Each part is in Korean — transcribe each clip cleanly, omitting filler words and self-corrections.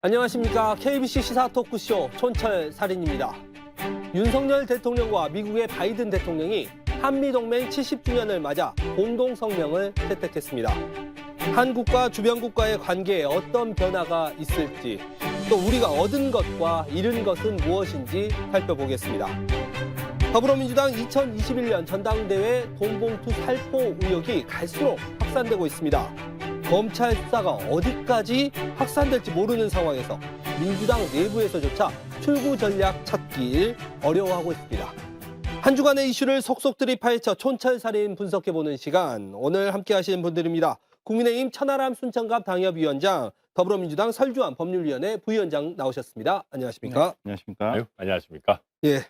안녕하십니까. KBC 시사 토크쇼 촌철살인입니다. 윤석열 대통령과 미국의 바이든 대통령이 한미동맹 70주년을 맞아 공동성명을 채택했습니다. 한국과 주변국과의 관계에 어떤 변화가 있을지, 또 우리가 얻은 것과 잃은 것은 무엇인지 살펴보겠습니다. 더불어민주당 2021년 전당대회 돈봉투 살포 의혹이 갈수록 확산되고 있습니다. 검찰 수사가 어디까지 확산될지 모르는 상황에서 민주당 내부에서조차 출구 전략 찾길 어려워하고 있습니다. 한 주간의 이슈를 속속들이 파헤쳐 촌철살인 분석해보는 시간, 오늘 함께 하시는 분들입니다. 국민의힘 천하람 순천갑 당협위원장, 더불어민주당 설주환 법률위원회 부위원장 나오셨습니다. 안녕하십니까? 네, 안녕하십니까? 아유, 안녕하십니까? 예,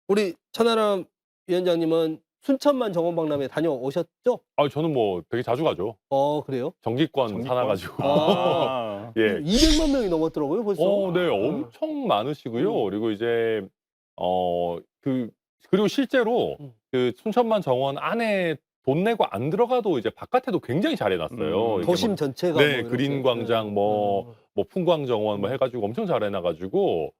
우리 천하람 위원장님은 순천만 정원박람회 다녀오셨죠? 저는 뭐 되게 자주 가죠. 그래요? 정기권 사놔가지고. 아, 예. 200만 명이 넘었더라고요, 벌써. 네, 엄청 많으시고요. 그리고 이제 그리고 실제로 그 순천만 정원 안에 돈 내고 안 들어가도 이제 바깥에도 굉장히 잘 해놨어요. 이게 도심 뭐, 전체가 네, 뭐 이렇게. 그린광장 뭐 풍광정원 뭐 해가지고 엄청 잘 해놔가지고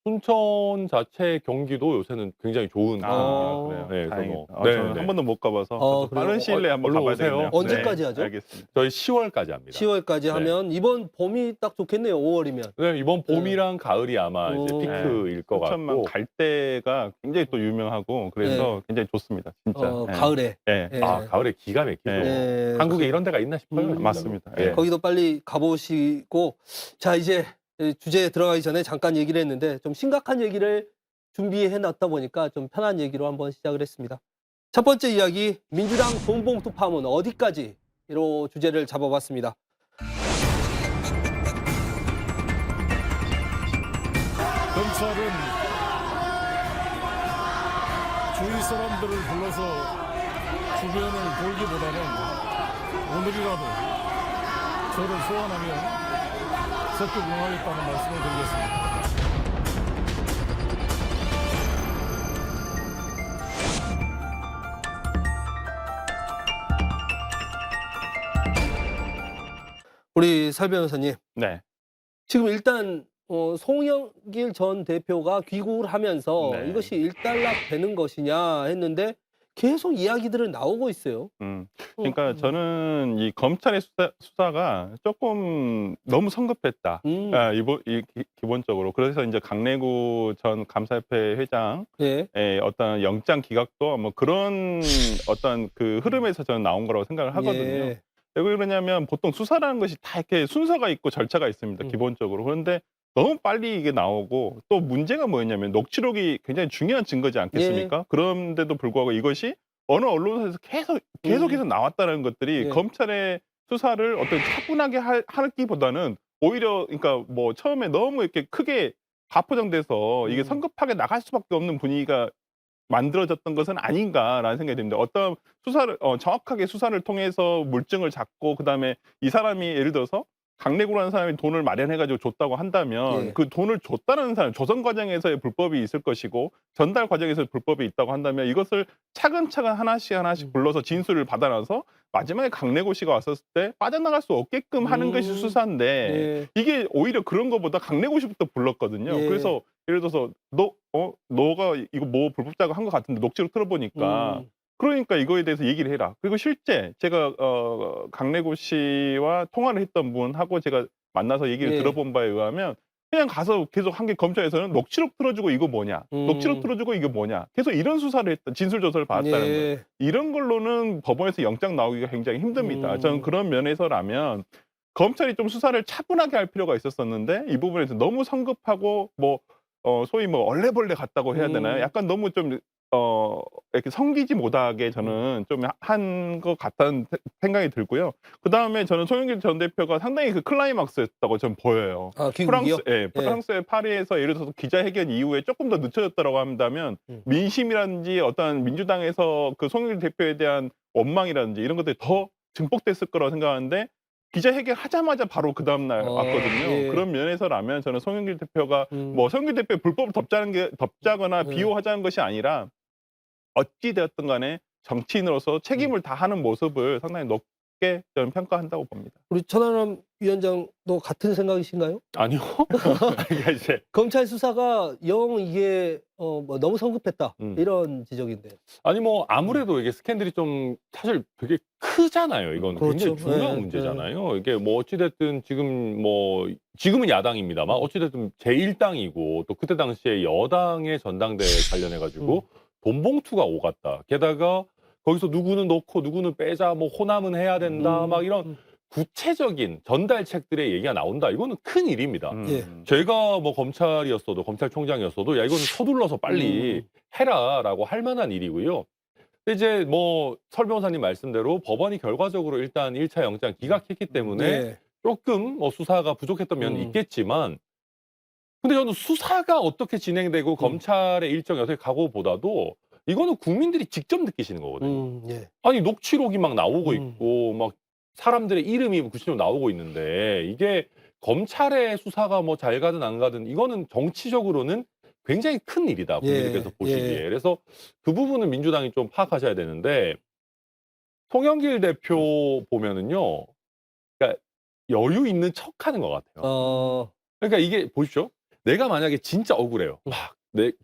순천 자체 경기도 요새는 굉장히 좋은 상황이에요. 네, 그래서 다행이다. 저는 한 번도 못 가봐서 그래요? 빠른 시일 내에 한번 얼른 가봐야 오세요. 되겠네요. 언제까지 하죠? 알겠습니다. 저희 10월까지 합니다. 10월까지 네. 하면 이번 봄이 딱 좋겠네요, 5월이면. 네, 이번 봄이랑 가을이 아마 이제 피크일 것 순천만 같고. 갈 때가 굉장히 또 유명하고 그래서 굉장히 좋습니다, 진짜. 네. 가을에. 네. 예. 가을에 기가 막히죠. 네. 한국에 이런 데가 있나 싶어요. 맞습니다. 예. 거기도 빨리 가보시고. 자, 이제 주제에 들어가기 전에 잠깐 얘기를 했는데 좀 심각한 얘기를 준비해놨다 보니까 좀 편한 얘기로 한번 시작을 했습니다. 첫 번째 이야기, 민주당 돈봉투 파문 어디까지로 주제를 잡아봤습니다. 검찰은 주위 사람들을 불러서 주변을 돌기보다는 오늘이라도 저를 소환하면 적극 응하겠다는 말씀을 드리겠습니다. 우리 설 변호사님, 네. 지금 일단 송영길 전 대표가 귀국을 하면서 네. 이것이 일단락되는 것이냐 했는데 계속 이야기들은 나오고 있어요. 그러니까 저는 이 검찰의 수사가 조금 너무 성급했다. 기본적으로. 그래서 이제 강래구 전 감사협회 회장의 네. 어떤 영장 기각도 뭐 그런 어떤 그 흐름에서 저는 나온 거라고 생각을 하거든요. 예. 왜 그러냐면 보통 수사라는 것이 다 이렇게 순서가 있고 절차가 있습니다, 기본적으로. 그런데 너무 빨리 이게 나오고, 또 문제가 뭐였냐면 녹취록이 굉장히 중요한 증거지 않겠습니까? 그런데도 불구하고 이것이 어느 언론사에서 계속해서 나왔다는 것들이 예. 검찰의 수사를 어떤 차분하게 하기보다는 오히려, 그러니까 뭐 처음에 너무 이렇게 크게 과포장돼서 이게 성급하게 나갈 수밖에 없는 분위기가 만들어졌던 것은 아닌가라는 생각이 듭니다. 어떤 수사를 정확하게 수사를 통해서 물증을 잡고, 그다음에 이 사람이 예를 들어서 강래구라는 사람이 돈을 마련해가지고 줬다고 한다면 예. 그 돈을 줬다는 사람, 조성 과정에서의 불법이 있을 것이고 전달 과정에서 불법이 있다고 한다면 이것을 차근차근 하나씩 불러서 진술을 받아놔서 마지막에 강래구 씨가 왔었을 때 빠져나갈 수 없게끔 하는 것이 수사인데, 예. 이게 오히려 그런 것보다 강래구 씨부터 불렀거든요. 예. 그래서 예를 들어서 너가 이거 뭐 불법 작업 한 것 같은데 녹취록 틀어보니까 그러니까 이거에 대해서 얘기를 해라. 그리고 실제 제가 강래구 씨와 통화를 했던 분하고 제가 만나서 얘기를 예. 들어본 바에 의하면 그냥 가서 계속 한 게 검찰에서는 녹취록 틀어주고 이거 뭐냐, 녹취록 틀어주고 이게 뭐냐, 계속 이런 수사를 했다, 진술 조사를 받았다는 거예요. 이런 걸로는 법원에서 영장 나오기가 굉장히 힘듭니다. 저는 그런 면에서라면 검찰이 좀 수사를 차분하게 할 필요가 있었었는데 이 부분에서 너무 성급하고 소위 뭐 얼레벌레 같다고 해야 되나요? 약간 너무 좀 이렇게 성기지 못하게 저는 좀 한 것 같다는 생각이 들고요. 그다음에 저는 송영길 전 대표가 상당히 그 클라이막스였다고 저는 보여요. 귀국이요? 프랑스의 파리에서 예를 들어서 기자회견 이후에 조금 더 늦춰졌다고 한다면 민심이라든지 어떤 민주당에서 그 송영길 대표에 대한 원망이라든지 이런 것들이 더 증폭됐을 거라고 생각하는데 기자회견 하자마자 바로 그 다음날 왔거든요. 예. 그런 면에서라면 저는 송영길 대표가 뭐 송영길 대표의 불법을 덮자거나 비호하자는 것이 아니라 어찌 되었든 간에 정치인으로서 책임을 다하는 모습을 상당히 높게 저는 평가한다고 봅니다. 우리 천하람 위원장도 같은 생각이신가요? 아니요. 그러니까 이제 검찰 수사가 영 이게 뭐 너무 성급했다 이런 지적인데. 아니 뭐 아무래도 이게 스캔들이 좀 사실 되게 크잖아요. 이건 그렇죠. 굉장히 중요한 네, 문제잖아요. 이게 뭐 어찌 됐든 지금은 야당입니다만 어찌 됐든 제1당이고 또 그때 당시에 여당의 전당대회 관련해 가지고 돈 봉투가 오갔다. 게다가 거기서 누구는 넣고 누구는 빼자, 뭐 호남은 해야 된다, 막 이런 구체적인 전달책들의 얘기가 나온다. 이거는 큰 일입니다. 예. 제가 뭐 검찰이었어도 검찰총장이었어도 야 이거는 서둘러서 빨리 해라라고 할 만한 일이고요. 근데 이제 뭐 설 변호사님 말씀대로 법원이 결과적으로 일단 1차 영장 기각했기 때문에 예. 조금 뭐 수사가 부족했던 면이 있겠지만 근데 저는 수사가 어떻게 진행되고 검찰의 일정이 어떻게 가고보다도 이거는 국민들이 직접 느끼시는 거거든요. 예. 아니 녹취록이 막 나오고 있고 막 사람들의 이름이 구체적으로 나오고 있는데 이게 검찰의 수사가 뭐 잘 가든 안 가든 이거는 정치적으로는 굉장히 큰 일이다. 국민들께서 예. 보시기에. 예. 그래서 그 부분은 민주당이 좀 파악하셔야 되는데 송영길 대표 보면은요. 그러니까 여유 있는 척하는 것 같아요. 그러니까 이게 보십시오. 내가 만약에 진짜 억울해요. 막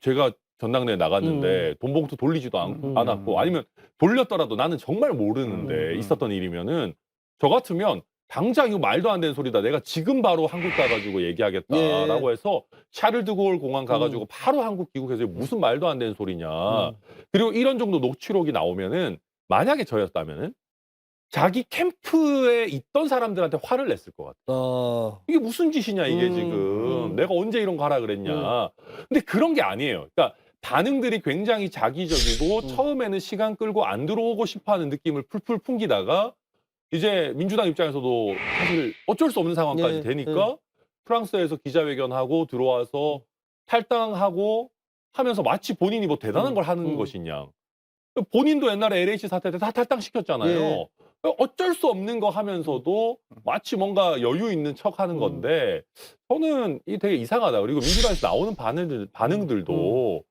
제가 전당대회 나갔는데 돈 봉투 돌리지도 않았고 아니면 돌렸더라도 나는 정말 모르는데 있었던 일이면은 저 같으면 당장 이거 말도 안 되는 소리다. 내가 지금 바로 한국 가가지고 얘기하겠다라고 해서 샤를드골 공항 가가지고 바로 한국 귀국해서 무슨 말도 안 되는 소리냐. 그리고 이런 정도 녹취록이 나오면은 만약에 저였다면은 자기 캠프에 있던 사람들한테 화를 냈을 것 같아요. 이게 무슨 짓이냐 이게 지금. 내가 언제 이런 거 하라 그랬냐. 근데 그런 게 아니에요. 그러니까 반응들이 굉장히 자기적이고 처음에는 시간 끌고 안 들어오고 싶어하는 느낌을 풀풀 풍기다가 이제 민주당 입장에서도 사실 어쩔 수 없는 상황까지 예, 되니까 프랑스에서 기자회견하고 들어와서 탈당하고 하면서 마치 본인이 뭐 대단한 걸 하는 것이냐. 본인도 옛날에 LH 사태 때 다 탈당시켰잖아요. 예. 어쩔 수 없는 거 하면서도 마치 뭔가 여유 있는 척 하는 건데 저는 이게 되게 이상하다. 그리고 민주당에서 나오는 반응들도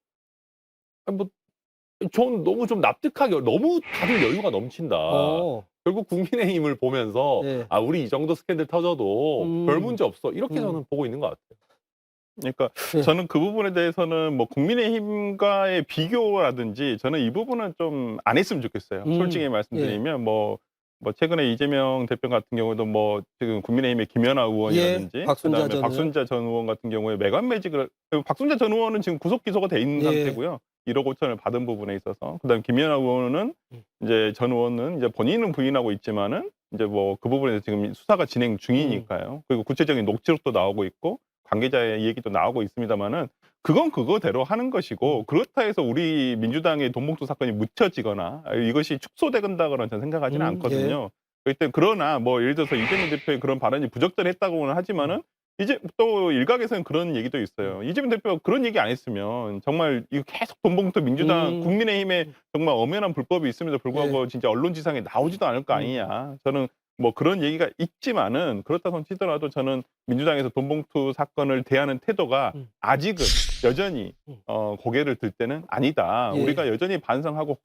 아니 전 너무 좀 납득하기 너무 다들 여유가 넘친다. 결국 국민의힘을 보면서 예. 아 우리 이 정도 스캔들 터져도 별 문제 없어. 이렇게 저는 보고 있는 것 같아요. 그러니까 예. 저는 그 부분에 대해서는 뭐 국민의힘과의 비교라든지 저는 이 부분은 좀 안 했으면 좋겠어요. 솔직히 말씀드리면 뭐 최근에 이재명 대표 같은 경우도 뭐 지금 국민의힘의 김연아 의원이라든지 그다음에 박순자 전 의원 같은 경우에 매관매직을 박순자 전 의원은 지금 구속 기소가 돼 있는 상태고요. 1억 5천을 받은 부분에 있어서 그다음에 김연아 의원은 이제 전 의원은 이제 본인은 부인하고 있지만은 이제 뭐 그 부분에서 지금 수사가 진행 중이니까요. 그리고 구체적인 녹취록도 나오고 있고 관계자의 얘기도 나오고 있습니다만은 그건 그거대로 하는 것이고 그렇다 해서 우리 민주당의 돈봉투 사건이 묻혀지거나 이것이 축소되건다거나 저는 생각하지는 않거든요. 일단 그러나 뭐 예를 들어서 이재명 대표의 그런 발언이 부적절했다고는 하지만은 이제 또 일각에서는 그런 얘기도 있어요. 이재명 대표가 그런 얘기 안 했으면 정말 이거 계속 돈봉투 민주당 국민의힘에 정말 엄연한 불법이 있음에도 불구하고 진짜 언론지상에 나오지도 않을 거 아니냐. 저는 뭐 그런 얘기가 있지만은 그렇다고 치더라도 저는 민주당에서 돈봉투 사건을 대하는 태도가 아직은 여전히 고개를 들 때는 아니다. 우리가 여전히 반성하고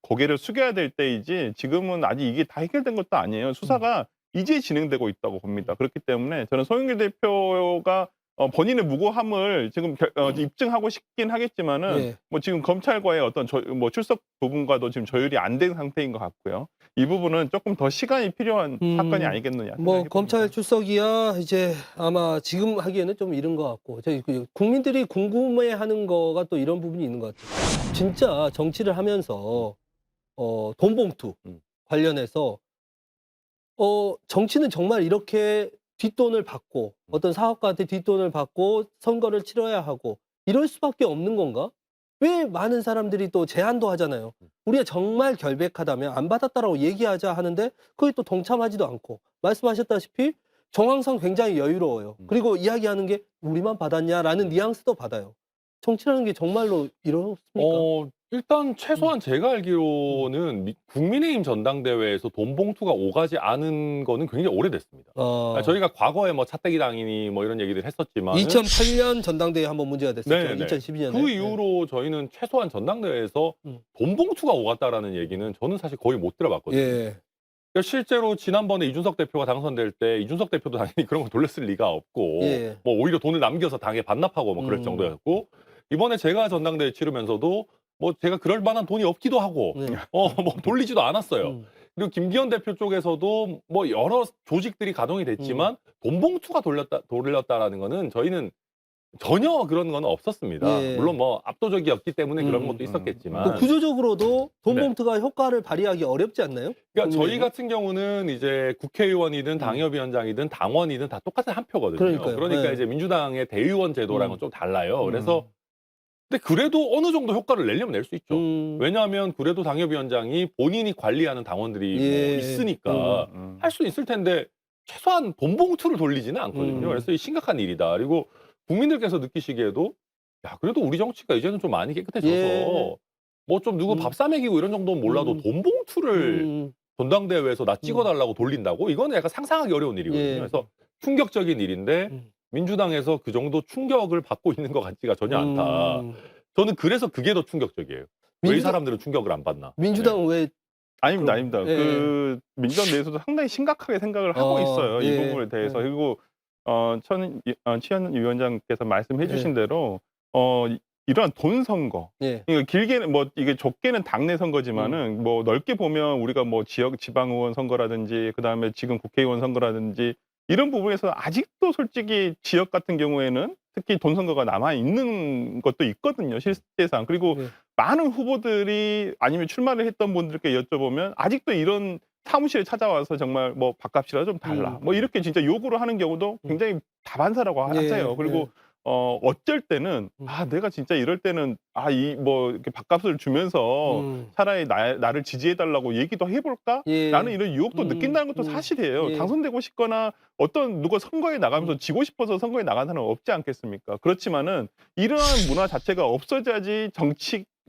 고개를 숙여야 될 때이지 지금은 아직 이게 다 해결된 것도 아니에요. 수사가 이제 진행되고 있다고 봅니다. 그렇기 때문에 저는 송영길 대표가 본인의 무고함을 지금 입증하고 싶긴 하겠지만은 뭐 지금 검찰과의 어떤 뭐 출석 부분과도 지금 조율이 안 된 상태인 것 같고요. 이 부분은 조금 더 시간이 필요한 사건이 아니겠느냐. 뭐 검찰 출석이야 이제 아마 지금 하기에는 좀 이른 것 같고 저희 국민들이 궁금해하는 거가 또 이런 부분이 있는 것 같아요. 진짜 정치를 하면서 돈봉투 관련해서 정치는 정말 이렇게 뒷돈을 받고 어떤 사업가한테 뒷돈을 받고 선거를 치러야 하고 이럴 수밖에 없는 건가? 왜 많은 사람들이 또 제안도 하잖아요. 우리가 정말 결백하다면 안 받았다라고 얘기하자 하는데 그게 또 동참하지도 않고 말씀하셨다시피 정황상 굉장히 여유로워요. 그리고 이야기하는 게 우리만 받았냐라는 뉘앙스도 받아요. 정치라는 게 정말로 이렇습니까? 일단 최소한 제가 알기로는 국민의힘 전당대회에서 돈 봉투가 오가지 않은 거는 굉장히 오래됐습니다. 저희가 과거에 뭐 차떼기당이니 뭐 이런 얘기들 했었지만 2008년 전당대회 한번 문제가 됐었죠. 네네. 2012년에. 그 이후로 저희는 최소한 전당대회에서 돈 봉투가 오갔다라는 얘기는 저는 사실 거의 못 들어봤거든요. 예. 그러니까 실제로 지난번에 이준석 대표가 당선될 때 이준석 대표도 당연히 그런 거 돌렸을 리가 없고 예. 뭐 오히려 돈을 남겨서 당에 반납하고 뭐 그럴 정도였고 이번에 제가 전당대회 치르면서도 뭐 제가 그럴 만한 돈이 없기도 하고 네. 뭐 돌리지도 않았어요. 음. 그리고 김기현 대표 쪽에서도 뭐 여러 조직들이 가동이 됐지만 돈봉투가 돌렸다라는 거는 저희는 전혀 그런 건 없었습니다. 예. 물론 뭐 압도적이었기 때문에 그런 것도 또 있었겠지만 구조적으로도 돈 네. 봉투가 효과를 발휘하기 어렵지 않나요? 그러니까 저희 국민의힘은? 같은 경우는 이제 국회의원이든 당협위원장이든 당원이든 다 똑같은 한 표거든요. 그러니까요. 그러니까 네. 이제 민주당의 대의원 제도랑은 좀 달라요. 그래서 근데 그래도 어느 정도 효과를 내려면 낼 수 있죠. 왜냐하면 그래도 당협위원장이 본인이 관리하는 당원들이 뭐 예. 있으니까 할 수 있을 텐데 최소한 돈 봉투를 돌리지는 않거든요. 그래서 이 심각한 일이다. 그리고 국민들께서 느끼시기에도 야 그래도 우리 정치가 이제는 좀 많이 깨끗해져서 예. 뭐 좀 누구 밥 사 먹이고 이런 정도는 몰라도 돈 봉투를 전당대회에서 나 찍어달라고 돌린다고? 이거는 약간 상상하기 어려운 일이거든요. 예. 그래서 충격적인 일인데 민주당에서 그 정도 충격을 받고 있는 것 같지가 전혀 않다. 저는 그래서 그게 더 충격적이에요. 왜 이 민주당- 사람들은 충격을 안 받나? 민주당은 왜 아닙니다, 그럼, 아닙니다. 예. 그 민주당 내에서도 상당히 심각하게 생각을 하고 있어요. 이 예. 부분에 대해서. 예. 그리고 치현 위원장께서 말씀해 주신 예. 대로 이러한 돈 선거. 예. 그러니까 길게는 뭐 이게 좁게는 당내 선거지만은 뭐 넓게 보면 우리가 뭐 지역 지방 의원 선거라든지 그다음에 지금 국회의원 선거라든지 이런 부분에서 아직도 솔직히 지역 같은 경우에는 특히 돈 선거가 남아 있는 것도 있거든요, 실제상. 그리고 예. 많은 후보들이 아니면 출마를 했던 분들께 여쭤보면 아직도 이런 사무실에 찾아와서 정말 뭐 밥값이라 좀 달라. 뭐 이렇게 진짜 요구를 하는 경우도 굉장히 다반사라고 하세요. 예. 그리고 어쩔 때는 내가 진짜 이럴 때는 이 뭐 이렇게 밥값을 주면서 차라리 나를 지지해 달라고 얘기도 해볼까? 예. 라는 이런 유혹도 느낀다는 것도 사실이에요. 예. 당선되고 싶거나 어떤 누가 선거에 나가면서 지고 싶어서 선거에 나간 사람은 없지 않겠습니까? 그렇지만은 이러한 문화 자체가 없어져야지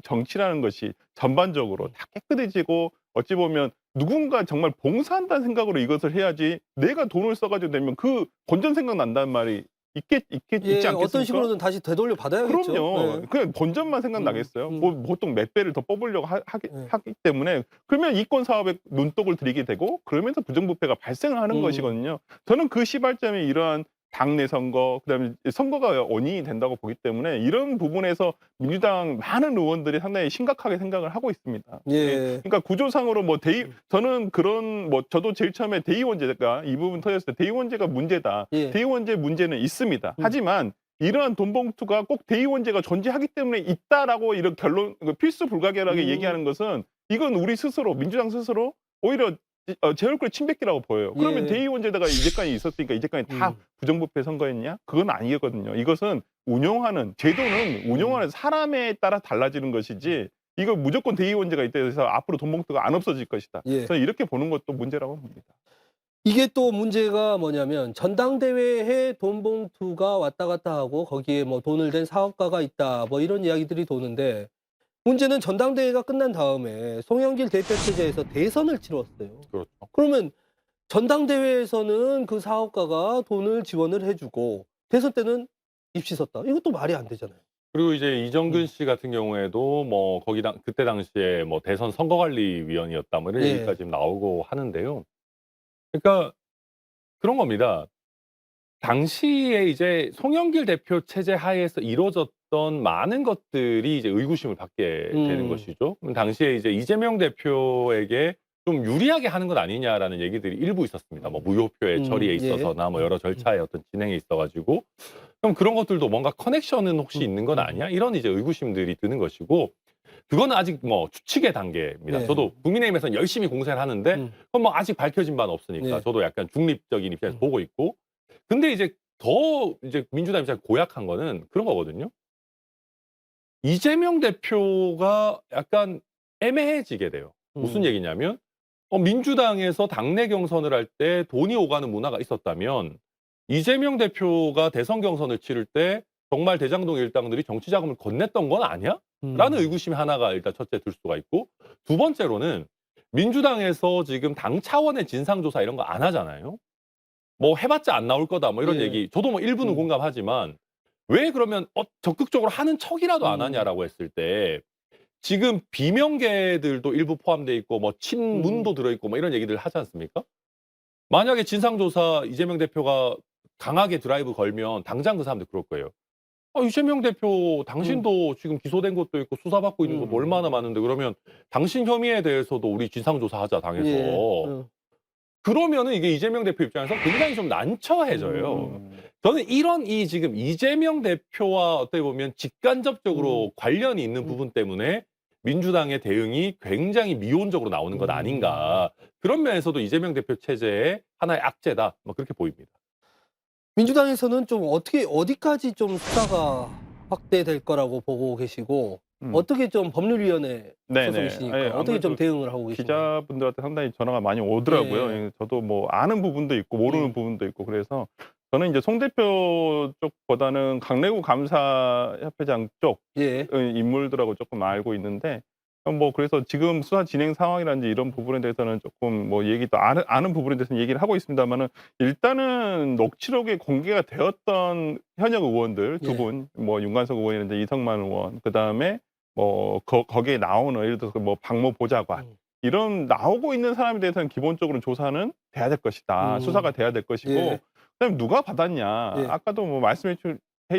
정치라는 것이 전반적으로 다 깨끗해지고 어찌 보면 누군가 정말 봉사한다는 생각으로 이것을 해야지 내가 돈을 써가지고 내면 그 본전 생각난다는 말이 있지 않겠습니까? 어떤 식으로든 다시 되돌려 받아야겠죠. 그럼요. 예. 그냥 본전만 생각나겠어요. 뭐 보통 몇 배를 더 뽑으려고 하기 때문에 그러면 이권 사업에 눈독을 들이게 되고 그러면서 부정부패가 발생을 하는 것이거든요. 저는 그 시발점이 이러한 당내 선거, 그다음에 선거가 원인이 된다고 보기 때문에 이런 부분에서 민주당 많은 의원들이 상당히 심각하게 생각을 하고 있습니다. 예. 그러니까 구조상으로 뭐 저는 그런 뭐 저도 제일 처음에 대의원제가 이 부분 터졌을 때 대의원제가 문제다. 예. 대의원제 문제는 있습니다. 하지만 이러한 돈 봉투가 꼭 대의원제가 존재하기 때문에 있다라고 이런 결론 필수 불가결하게 얘기하는 것은 이건 우리 스스로 민주당 스스로 오히려 제 얼굴에 침 뱉기라고 보여요. 그러면 예. 대의원제다가 이제까지 있었으니까 이제까지 다 부정부패 선거였냐? 그건 아니거든요. 이것은 제도는 운영하는 사람에 따라 달라지는 것이지 이거 무조건 대의원제가 있다 해서 앞으로 돈 봉투가 안 없어질 것이다. 예. 저는 이렇게 보는 것도 문제라고 봅니다. 이게 또 문제가 뭐냐면 전당대회에 돈 봉투가 왔다 갔다 하고 거기에 뭐 돈을 댄 사업가가 있다 뭐 이런 이야기들이 도는데 문제는 전당대회가 끝난 다음에 송영길 대표 체제에서 대선을 치렀어요. 그렇죠. 그러면 전당대회에서는 그 사업가가 돈을 지원을 해주고 대선 때는 입시 썼다. 이것도 말이 안 되잖아요. 그리고 이제 이정근 씨 같은 경우에도 뭐 그때 당시에 뭐 대선 선거관리위원이었다 뭐 이런 예. 얘기까지 지금 나오고 하는데요. 그러니까 그런 겁니다. 당시에 이제 송영길 대표 체제 하에서 이루어졌던 많은 것들이 이제 의구심을 받게 되는 것이죠. 그럼 당시에 이제 이재명 대표에게 좀 유리하게 하는 것 아니냐라는 얘기들이 일부 있었습니다. 뭐 무효표의 처리에 있어서나 뭐 여러 절차의 어떤 진행에 있어가지고 그럼 그런 것들도 뭔가 커넥션은 혹시 있는 건 아니야? 이런 이제 의구심들이 드는 것이고 그거는 아직 뭐 추측의 단계입니다. 네. 저도 국민의힘에서는 열심히 공세를 하는데 그건 뭐 아직 밝혀진 바는 없으니까 네. 저도 약간 중립적인 입장에서 보고 있고 근데 이제 더 이제 민주당 입장에서 고약한 거는 그런 거거든요. 이재명 대표가 약간 애매해지게 돼요. 무슨 얘기냐면 민주당에서 당내 경선을 할 때 돈이 오가는 문화가 있었다면 이재명 대표가 대선 경선을 치를 때 정말 대장동 일당들이 정치 자금을 건넸던 건 아니야? 라는 의구심이 하나가 일단 첫째 들 수가 있고 두 번째로는 민주당에서 지금 당 차원의 진상조사 이런 거 안 하잖아요. 뭐 해봤자 안 나올 거다 뭐 이런 예. 얘기 저도 뭐 일부는 공감하지만 왜 그러면 적극적으로 하는 척이라도 안 하냐라고 했을 때 지금 비명계들도 일부 포함돼 있고 뭐 친문도 들어있고 뭐 이런 얘기들 하지 않습니까? 만약에 진상조사 이재명 대표가 강하게 드라이브 걸면 당장 그 사람들 그럴 거예요. 이재명 대표 당신도 지금 기소된 것도 있고 수사받고 있는 거 얼마나 많은데 그러면 당신 혐의에 대해서도 우리 진상조사하자 당해서. 예. 그러면은 이게 이재명 대표 입장에서 굉장히 좀 난처해져요. 저는 이런 지금 이재명 대표와 어떻게 보면 직간접적으로 관련이 있는 부분 때문에 민주당의 대응이 굉장히 미온적으로 나오는 것 아닌가. 그런 면에서도 이재명 대표 체제의 하나의 악재다. 뭐 그렇게 보입니다. 민주당에서는 좀 어디까지 좀 수사가 확대될 거라고 보고 계시고 어떻게 좀 법률위원회 소속이시니까 예, 어떻게 좀 아무래도 대응을 하고 계신가요? 기자분들한테 상당히 전화가 많이 오더라고요. 네. 예, 저도 뭐 아는 부분도 있고 모르는 부분도 있고 그래서 저는 이제 송 대표 쪽보다는 강래구 감사협회장 쪽 예. 인물들하고 조금 알고 있는데 뭐 그래서 지금 수사 진행 상황이라든지 이런 부분에 대해서는 조금 뭐 얘기도 아는 부분에 대해서는 얘기를 하고 있습니다만은 일단은 녹취록에 공개가 되었던 현역 의원들 두 분, 뭐 윤관석 의원이라든지 이성만 의원, 그 다음에 뭐 거기에 나오는 예를 들어서 뭐 박모 보좌관 이런 나오고 있는 사람에 대해서는 기본적으로 조사는 돼야 될 것이다. 수사가 돼야 될 것이고 예. 그다음에 누가 받았냐. 예. 아까도 뭐 말씀해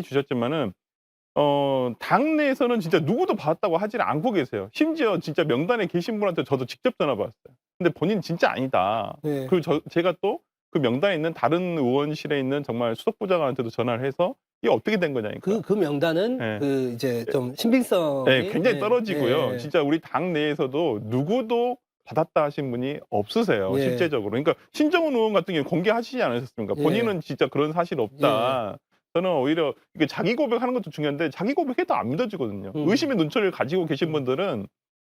주셨지만은 당내에서는 진짜 누구도 받았다고 하지를 않고 계세요. 심지어 진짜 명단에 계신 분한테 저도 직접 전화 받았어요. 근데 본인 진짜 아니다. 예. 그리고 제가 또 그 명단에 있는 다른 의원실에 있는 정말 수석부장한테도 전화를 해서 이게 어떻게 된 거냐니까. 그 명단은 예. 그 이제 좀 신빙성이 네, 굉장히 떨어지고요. 예. 진짜 우리 당 내에서도 누구도 받았다 하신 분이 없으세요. 예. 실제적으로. 그러니까 신정훈 의원 같은 경우 공개하시지 않으셨습니까? 예. 본인은 진짜 그런 사실 없다. 저는 오히려 이게 자기 고백하는 것도 중요한데 자기 고백해도 안 믿어지거든요. 의심의 눈초리를 가지고 계신 분들은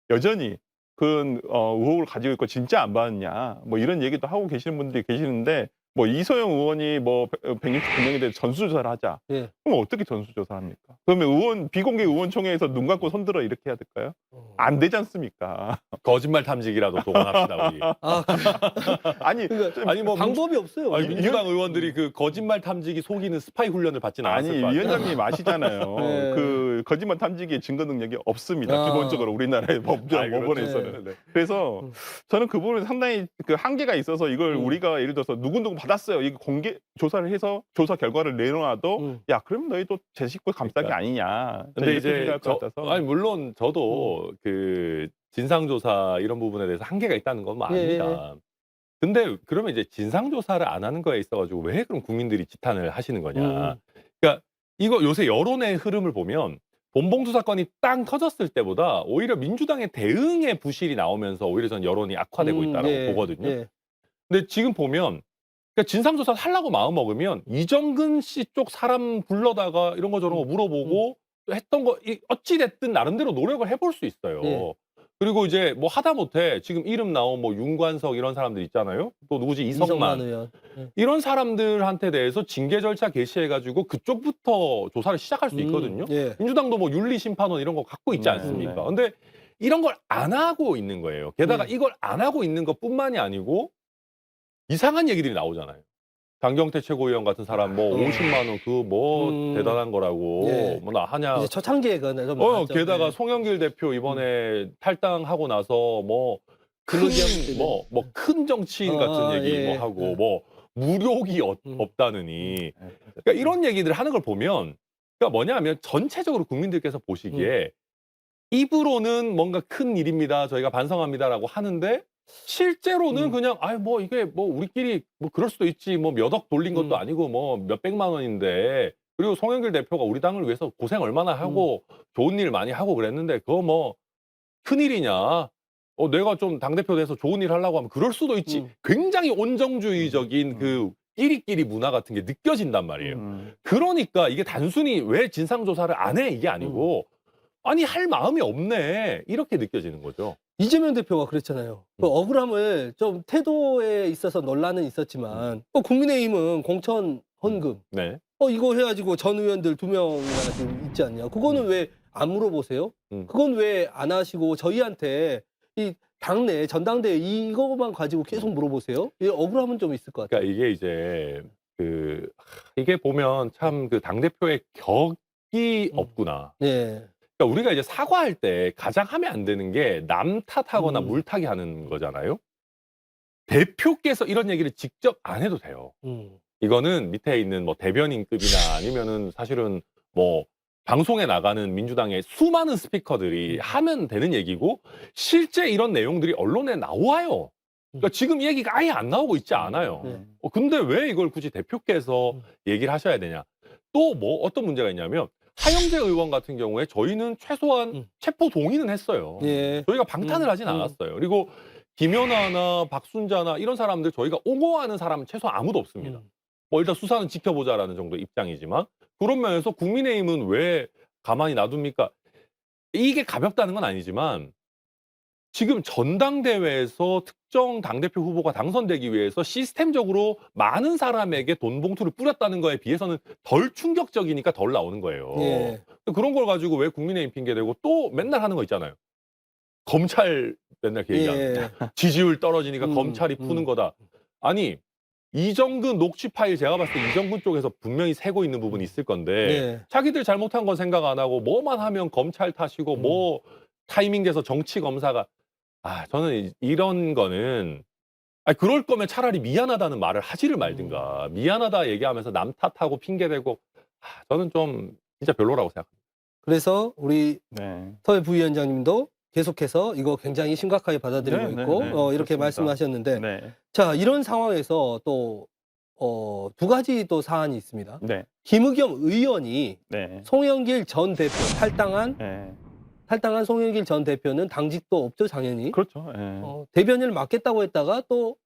여전히 그 의혹을 가지고 있고 진짜 안 받았냐 뭐 이런 얘기도 하고 계시는 분들이 계시는데 뭐 이소영 의원이 뭐 169명에 대해 전수조사를 하자. 예. 그럼 어떻게 전수조사를 합니까? 그러면 비공개 의원총회에서 눈 감고 손들어 이렇게 해야 될까요? 안 되지 않습니까? 거짓말 탐지기라도 동원합시다 우리. 아니 그러니까 아니 뭐 방법이 없어요. 민주당 의원들이 그 거짓말 탐지기 속이는 스파이 훈련을 받지는 않았을 아니 거 아니에요. 위원장님 아시잖아요. 네. 그 거짓말 탐지기의 증거 능력이 없습니다. 기본적으로 우리나라의 법원에서는. 그렇죠. 네. 그래서 저는 그 부분에 상당히 그 한계가 있어서 이걸 우리가 예를 들어서 누구누구 받았어요. 이거 공개 조사를 해서 조사 결과를 내놔도 야 그럼 너희 또 제 식구 감싸기 그러니까. 아니냐. 근데 이제 같아서. 물론 저도 그 진상조사 이런 부분에 대해서 한계가 있다는 건 압니다. 근데 그러면 이제 진상조사를 안 하는 거에 있어가지고 왜 그럼 국민들이 지탄을 하시는 거냐. 그러니까 이거 요새 여론의 흐름을 보면 본봉투 사건이 땅 터졌을 때보다 오히려 민주당의 대응의 부실이 나오면서 오히려 전 여론이 악화되고 있다고 보거든요. 근데 지금 보면 그러니까 진상조사 하려고 마음 먹으면 이정근 씨 쪽 사람 불러다가 이런 거 저런 거 물어보고 했던 거 어찌 됐든 나름대로 노력을 해볼 수 있어요. 그리고 이제 뭐 하다못해 지금 이름 나온 뭐 윤관석 이런 사람들 있잖아요. 또 누구지 이성만 의원. 이런 사람들한테 대해서 징계 절차 개시해가지고 그쪽부터 조사를 시작할 수 있거든요. 민주당도 뭐 윤리심판원 이런 거 갖고 있지 않습니까? 근데 이런 걸 안 하고 있는 거예요. 게다가 이걸 안 하고 있는 것뿐만이 아니고 이상한 얘기들이 나오잖아요. 강경태 최고위원 같은 사람 뭐 50만 원 그 뭐 대단한 거라고 뭐 나 하냐. 이제 초창기에 좀 나왔죠. 게다가 송영길 대표 이번에 탈당하고 나서 뭐 큰 정치인 같은 얘기 뭐 하고 뭐 무력이 없다느니. 그러니까 이런 얘기들 하는 걸 보면 그러니까 뭐냐면 전체적으로 국민들께서 보시기에 입으로는 뭔가 큰 일입니다. 저희가 반성합니다라고 하는데 실제로는 그냥 뭐 이게 뭐 우리끼리 뭐 그럴 수도 있지 뭐 몇 억 돌린 것도 아니고 뭐 몇백만 원인데 그리고 송영길 대표가 우리 당을 위해서 고생 얼마나 하고 좋은 일 많이 하고 그랬는데 그거 뭐 큰일이냐 내가 좀 당대표 돼서 좋은 일 하려고 하면 그럴 수도 있지 굉장히 온정주의적인 그 끼리끼리 문화 같은 게 느껴진단 말이에요. 그러니까 이게 단순히 왜 진상조사를 안 해 이게 아니고 아니 할 마음이 없네 이렇게 느껴지는 거죠. 이재명 대표가 그랬잖아요. 그 억울함을 좀 태도에 있어서 논란은 있었지만 국민의힘은 공천 헌금 이거 해가지고 전 의원들 2명이나 지금 있지 않냐. 그거는 왜 안 물어보세요? 그건 왜 안 하시고 저희한테 이 당내 전당대회 이거만 가지고 계속 물어보세요? 이 억울함은 좀 있을 것 같아요. 그러니까 이게 이제 이게 보면 참 그 당대표의 격이 없구나. 그러니까 우리가 이제 사과할 때 가장 하면 안 되는 게 남 탓하거나 음. 물타기 하는 거잖아요. 대표께서 이런 얘기를 직접 안 해도 돼요. 이거는 밑에 있는 뭐 대변인급이나 아니면은 사실은 뭐 방송에 나가는 민주당의 수많은 스피커들이 하면 되는 얘기고 실제 이런 내용들이 언론에 나와요. 그러니까 지금 이 얘기가 아예 안 나오고 있지 않아요. 네. 근데 왜 이걸 굳이 대표께서 얘기를 하셔야 되냐. 또 뭐 어떤 문제가 있냐면 하영재 의원 같은 경우에 저희는 최소한 체포 동의는 했어요. 예. 저희가 방탄을 하진 않았어요. 그리고 김연아나 박순자나 이런 사람들 저희가 옹호하는 사람은 최소한 아무도 없습니다. 뭐 일단 수사는 지켜보자라는 정도의 입장이지만 그런 면에서 국민의힘은 왜 가만히 놔둡니까? 이게 가볍다는 건 아니지만 지금 전당대회에서 특정 당대표 후보가 당선되기 위해서 시스템적으로 많은 사람에게 돈 봉투를 뿌렸다는 거에 비해서는 덜 충격적이니까 덜 나오는 거예요. 예. 그런 걸 가지고 왜 국민의힘 핑계대고 또 맨날 하는 거 있잖아요. 검찰 맨날 이렇게 얘기하는 예. 지지율 떨어지니까 검찰이 푸는 거다. 아니 이정근 녹취 파일 제가 봤을 때 이정근 쪽에서 분명히 새고 있는 부분이 있을 건데 예. 자기들 잘못한 건 생각 안 하고 뭐만 하면 검찰 탓이고 뭐 타이밍 돼서 정치 검사가 저는 이런 거는 그럴 거면 차라리 미안하다는 말을 하지를 말든가 미안하다 얘기하면서 남 탓하고 핑계대고 저는 좀 진짜 별로라고 생각합니다. 그래서 우리 네. 서해 부위원장님도 계속해서 이거 굉장히 심각하게 받아들이고 네, 있고 네, 네. 이렇게 그렇습니다. 말씀하셨는데 네. 자 이런 상황에서 또 두 가지 또 사안이 있습니다. 네. 김의겸 의원이 네. 송영길 전 대표 네. 탈당한 송영길 전 대표는 당직도 없죠 당연히. 그렇죠. 예. 대변인을 맡겠다고 했다가 또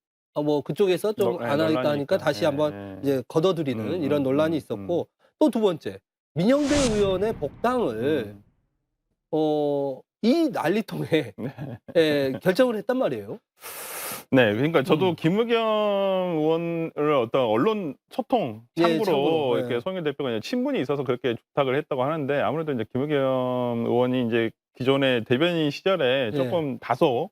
뭐 그쪽에서 좀 안 하겠다 하니까 논란이니까. 다시 예, 한번 예. 이제 걷어들이는 이런 논란이 있었고 또 두 번째 민영배 의원의 복당을 이 난리통에 결정을 했단 말이에요. 네, 그러니까 저도 김의겸 의원을 어떤 언론 소통 예, 참고로 참고로, 이렇게 예. 송영길 대표가 이제 친분이 있어서 그렇게 부탁을 했다고 하는데 아무래도 이제 김의겸 의원이 이제 기존의 대변인 시절에 예. 조금 다소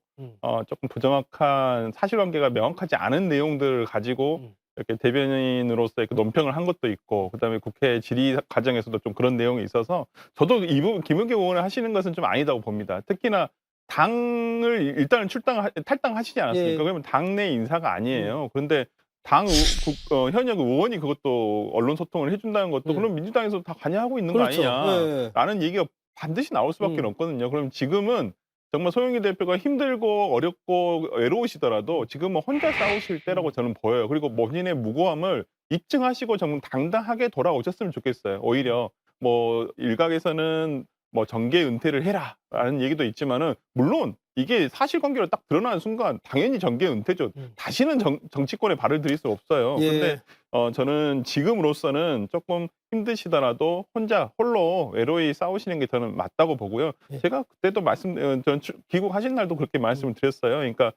조금 부정확한 사실관계가 명확하지 않은 내용들을 가지고 이렇게 대변인으로서 이렇게 논평을 한 것도 있고 그다음에 국회 질의 과정에서도 좀 그런 내용이 있어서 저도 이 부분 김의겸 의원이 하시는 것은 좀 아니다고 봅니다. 특히나 당을 일단은 탈당하시지 않았습니까? 예. 그러면 당내 인사가 아니에요. 그런데 현역 의원이 그것도 언론 소통을 해준다는 것도 그럼 민주당에서 다 관여하고 있는 그렇죠. 거 아니냐? 예. 라는 얘기가 반드시 나올 수밖에 없거든요. 그럼 지금은 정말 송영길 대표가 힘들고 어렵고 외로우시더라도 지금은 혼자 싸우실 때라고 저는 보여요. 그리고 본인의 무고함을 입증하시고 정말 당당하게 돌아오셨으면 좋겠어요. 오히려 뭐 일각에서는 뭐 정계 은퇴를 해라라는 얘기도 있지만은 물론 이게 사실관계로 딱 드러나는 순간 당연히 정계 은퇴죠. 다시는 정치권에 발을 들일 수 없어요. 예. 근데 저는 지금으로서는 조금 힘드시더라도 혼자 홀로 외로이 싸우시는 게 저는 맞다고 보고요. 예. 제가 그때도 전 귀국하신 날도 그렇게 말씀을 드렸어요. 그러니까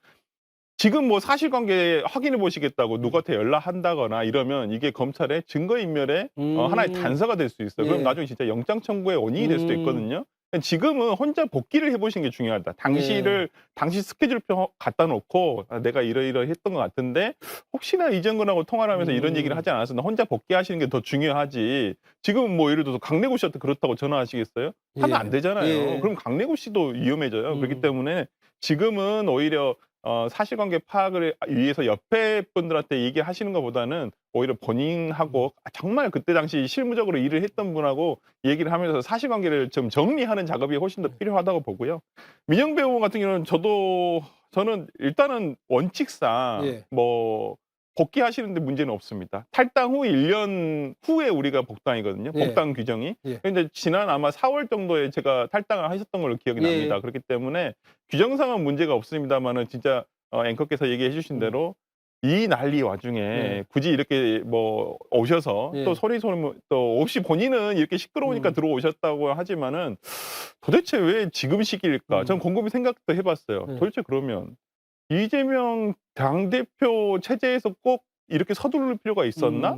지금 뭐 사실관계 확인해 보시겠다고 누구한테 연락한다거나 이러면 이게 검찰의 증거인멸의 하나의 단서가 될 수 있어요. 그럼 예. 나중에 진짜 영장청구의 원인이 될 수도 있거든요. 지금은 혼자 복귀를 해보시는 게 중요하다. 당시 스케줄표 갖다 놓고 내가 이러이러했던 것 같은데 혹시나 이정근하고 통화를 하면서 이런 얘기를 하지 않았어. 나 혼자 복귀하시는 게 더 중요하지. 지금 뭐 예를 들어서 강래구 씨한테 그렇다고 전화하시겠어요? 하면 예. 안 되잖아요. 예. 그럼 강래구 씨도 위험해져요. 그렇기 때문에 지금은 오히려 사실관계 파악을 위해서 옆에 분들한테 얘기하시는 것보다는 오히려 본인하고 정말 그때 당시 실무적으로 일을 했던 분하고 얘기를 하면서 사실관계를 좀 정리하는 작업이 훨씬 더 필요하다고 보고요. 민영배 의원 같은 경우는 저는 일단은 원칙상 예. 뭐 복귀하시는데 문제는 없습니다. 탈당 후 1년 후에 우리가 복당이거든요. 예. 복당 규정이. 예. 그런데 지난 아마 4월 정도에 제가 탈당을 하셨던 걸로 기억이 예. 납니다. 그렇기 때문에 규정상은 문제가 없습니다만은 진짜 앵커께서 얘기해 주신 대로 이 난리 와중에 굳이 이렇게 뭐 오셔서 예. 또 소리 또 없이 본인은 이렇게 시끄러우니까 들어오셨다고 하지만은 도대체 왜 지금 시기일까? 전 곰곰이 생각도 해봤어요. 도대체 그러면 이재명 당대표 체제에서 꼭 이렇게 서두를 필요가 있었나?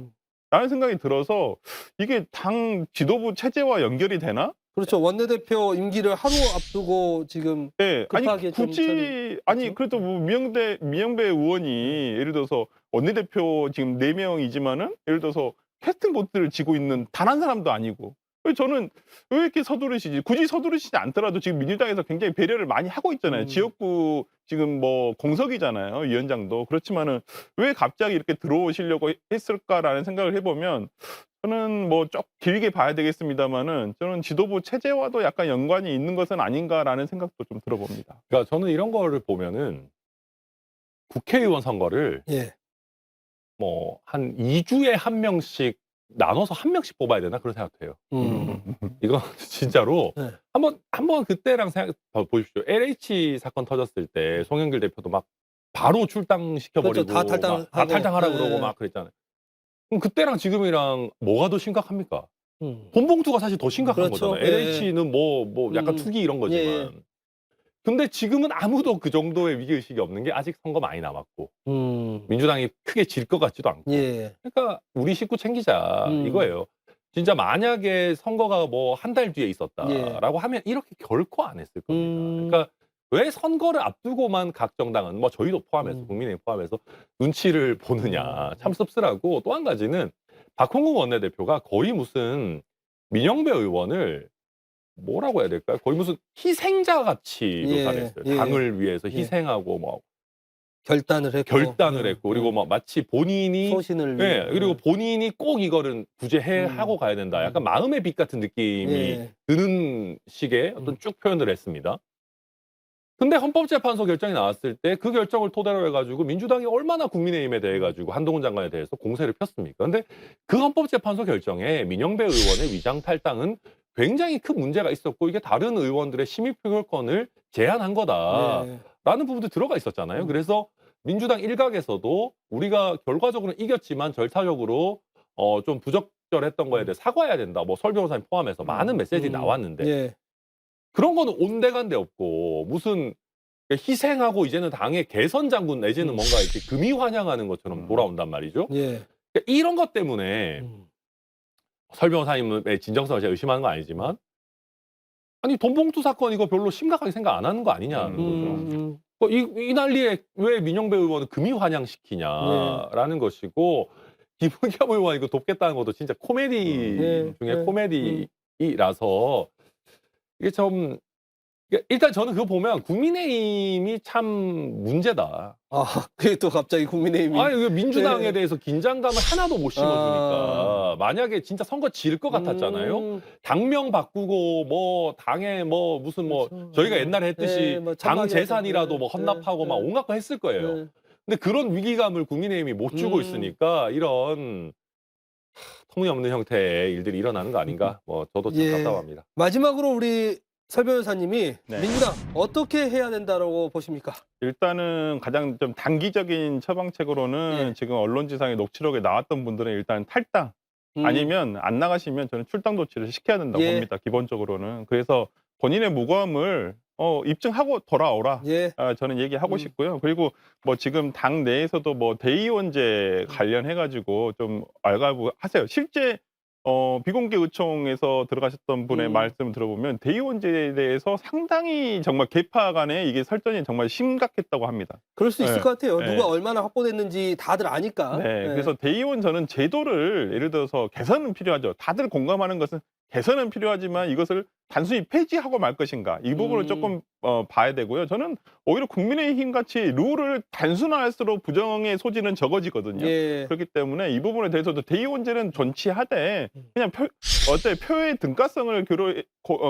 라는 생각이 들어서 이게 당 지도부 체제와 연결이 되나? 그렇죠. 원내대표 임기를 하루 앞두고 지금 네. 아니 급하게 좀 굳이 아니 그래도 뭐 미영배 의원이 예를 들어서 원내대표 지금 4명이지만은 예를 들어서 캐스팅 보트를 지고 있는 단 한 사람도 아니고 저는 왜 이렇게 서두르시지? 굳이 서두르시지 않더라도 지금 민주당에서 굉장히 배려를 많이 하고 있잖아요. 지역구 지금 뭐 공석이잖아요, 위원장도. 그렇지만은 왜 갑자기 이렇게 들어오시려고 했을까라는 생각을 해보면 저는 뭐 좀 길게 봐야 되겠습니다만은 저는 지도부 체제와도 약간 연관이 있는 것은 아닌가라는 생각도 좀 들어봅니다. 그러니까 저는 이런 거를 보면은 국회의원 선거를 예. 뭐 한 2주에 한 명씩 나눠서 한 명씩 뽑아야 되나 그런 생각해요. 이건 진짜로 네. 한번 그때랑 보십시오. LH 사건 터졌을 때 송영길 대표도 막 바로 출당시켜버리고 그렇죠. 다 탈당하고. 다 탈당하라 네. 그러고 막 그랬잖아요. 그럼 그때랑 지금이랑 뭐가 더 심각합니까? 음. 돈봉투가 사실 더 심각한 그렇죠. 거잖아요. 예. LH는 뭐 약간 투기 이런 거지만. 예. 근데 지금은 아무도 그 정도의 위기의식이 없는 게 아직 선거 많이 남았고 민주당이 크게 질 것 같지도 않고. 예. 그러니까 우리 식구 챙기자 이거예요. 진짜 만약에 선거가 뭐 한 달 뒤에 있었다라고 하면 이렇게 결코 안 했을 겁니다. 그러니까 왜 선거를 앞두고만 각 정당은 뭐 저희도 포함해서 국민의힘 포함해서 눈치를 보느냐 참 씁쓸하고 또 한 가지는 박홍근 원내대표가 거의 무슨 민영배 의원을 뭐라고 해야 될까요? 거의 무슨 희생자 같이 예, 묘사를 했어요. 예. 당을 위해서 예. 희생하고 뭐 결단을 했고. 그리고 뭐 마치 본인이 소신을 예, 위해. 그리고 본인이 꼭 이거를 하고 가야 된다. 약간 마음의 빚 같은 느낌이 예. 드는 식의 어떤 쭉 표현을 했습니다. 근데 헌법재판소 결정이 나왔을 때 그 결정을 토대로 해가지고 민주당이 얼마나 국민의힘에 대해 가지고 한동훈 장관에 대해서 공세를 폈습니까? 근데 그 헌법재판소 결정에 민영배 의원의 위장 탈당은 굉장히 큰 문제가 있었고 이게 다른 의원들의 심의 표결권을 제한한 거다라는 네. 부분도 들어가 있었잖아요. 그래서 민주당 일각에서도 우리가 결과적으로는 이겼지만 절차적으로 좀 부적절했던 거에 대해 사과해야 된다. 뭐 설 변호사님 포함해서 많은 메시지 나왔는데 예. 그런 거는 온데간데 없고 무슨 희생하고 이제는 당의 개선 장군 내지는 뭔가 이렇게 금이 환영하는 것처럼 돌아온단 말이죠. 예. 그러니까 이런 것 때문에 설 변호사님의 진정성을 제가 의심하는 건 아니지만 아니 돈봉투 사건 이거 별로 심각하게 생각 안 하는 거 아니냐는 거죠. 이 난리에 왜 민영배 의원을 금이 환영시키냐라는 것이고 김은겸 의원 이거 돕겠다는 것도 진짜 코미디 중에 코미디라서 이게 좀 일단 저는 그거 보면 국민의힘이 참 문제다. 아, 그게 또 갑자기 국민의힘이. 아니 왜 민주당에 네. 대해서 긴장감을 하나도 못 심어주니까 만약에 진짜 선거 질 것 같았잖아요. 당명 바꾸고 뭐 당에 뭐 무슨 뭐 그렇죠. 저희가 옛날에 했듯이 네, 뭐 당 천막이라도 재산이라도 뭐 네, 헌납하고 네, 막 네. 온갖 거 했을 거예요. 네. 근데 그런 위기감을 국민의힘이 못 주고 있으니까 이런 터무니없는 형태의 일들이 일어나는 거 아닌가? 뭐 저도 참 예. 답답합니다. 마지막으로 우리 설 변호사님이 네. 민주당 어떻게 해야 된다고 보십니까? 일단은 가장 좀 단기적인 처방책으로는 예. 지금 언론지상의 녹취록에 나왔던 분들은 일단 탈당 아니면 안 나가시면 저는 출당 조치를 시켜야 된다고 예. 봅니다. 기본적으로는. 그래서 본인의 무고함을 입증하고 돌아오라. 예. 저는 얘기하고 싶고요. 그리고 뭐 지금 당 내에서도 뭐 대의원제 관련해 가지고 좀 알가부하세요. 실제 비공개 의총에서 들어가셨던 분의 말씀을 들어보면 대의원제에 대해서 상당히 정말 계파 간에 이게 설전이 정말 심각했다고 합니다. 그럴 수 있을 네. 것 같아요. 네. 누가 얼마나 확보됐는지 다들 아니까. 네, 그래서 대의원 저는 제도를 예를 들어서 개선은 필요하죠. 다들 공감하는 것은 개선은 필요하지만 이것을 단순히 폐지하고 말 것인가 이 부분을 조금 봐야 되고요. 저는 오히려 국민의힘 같이 룰을 단순화할수록 부정의 소지는 적어지거든요. 예. 그렇기 때문에 이 부분에 대해서도 대의원제는 존치하되 그냥 표의 등가성을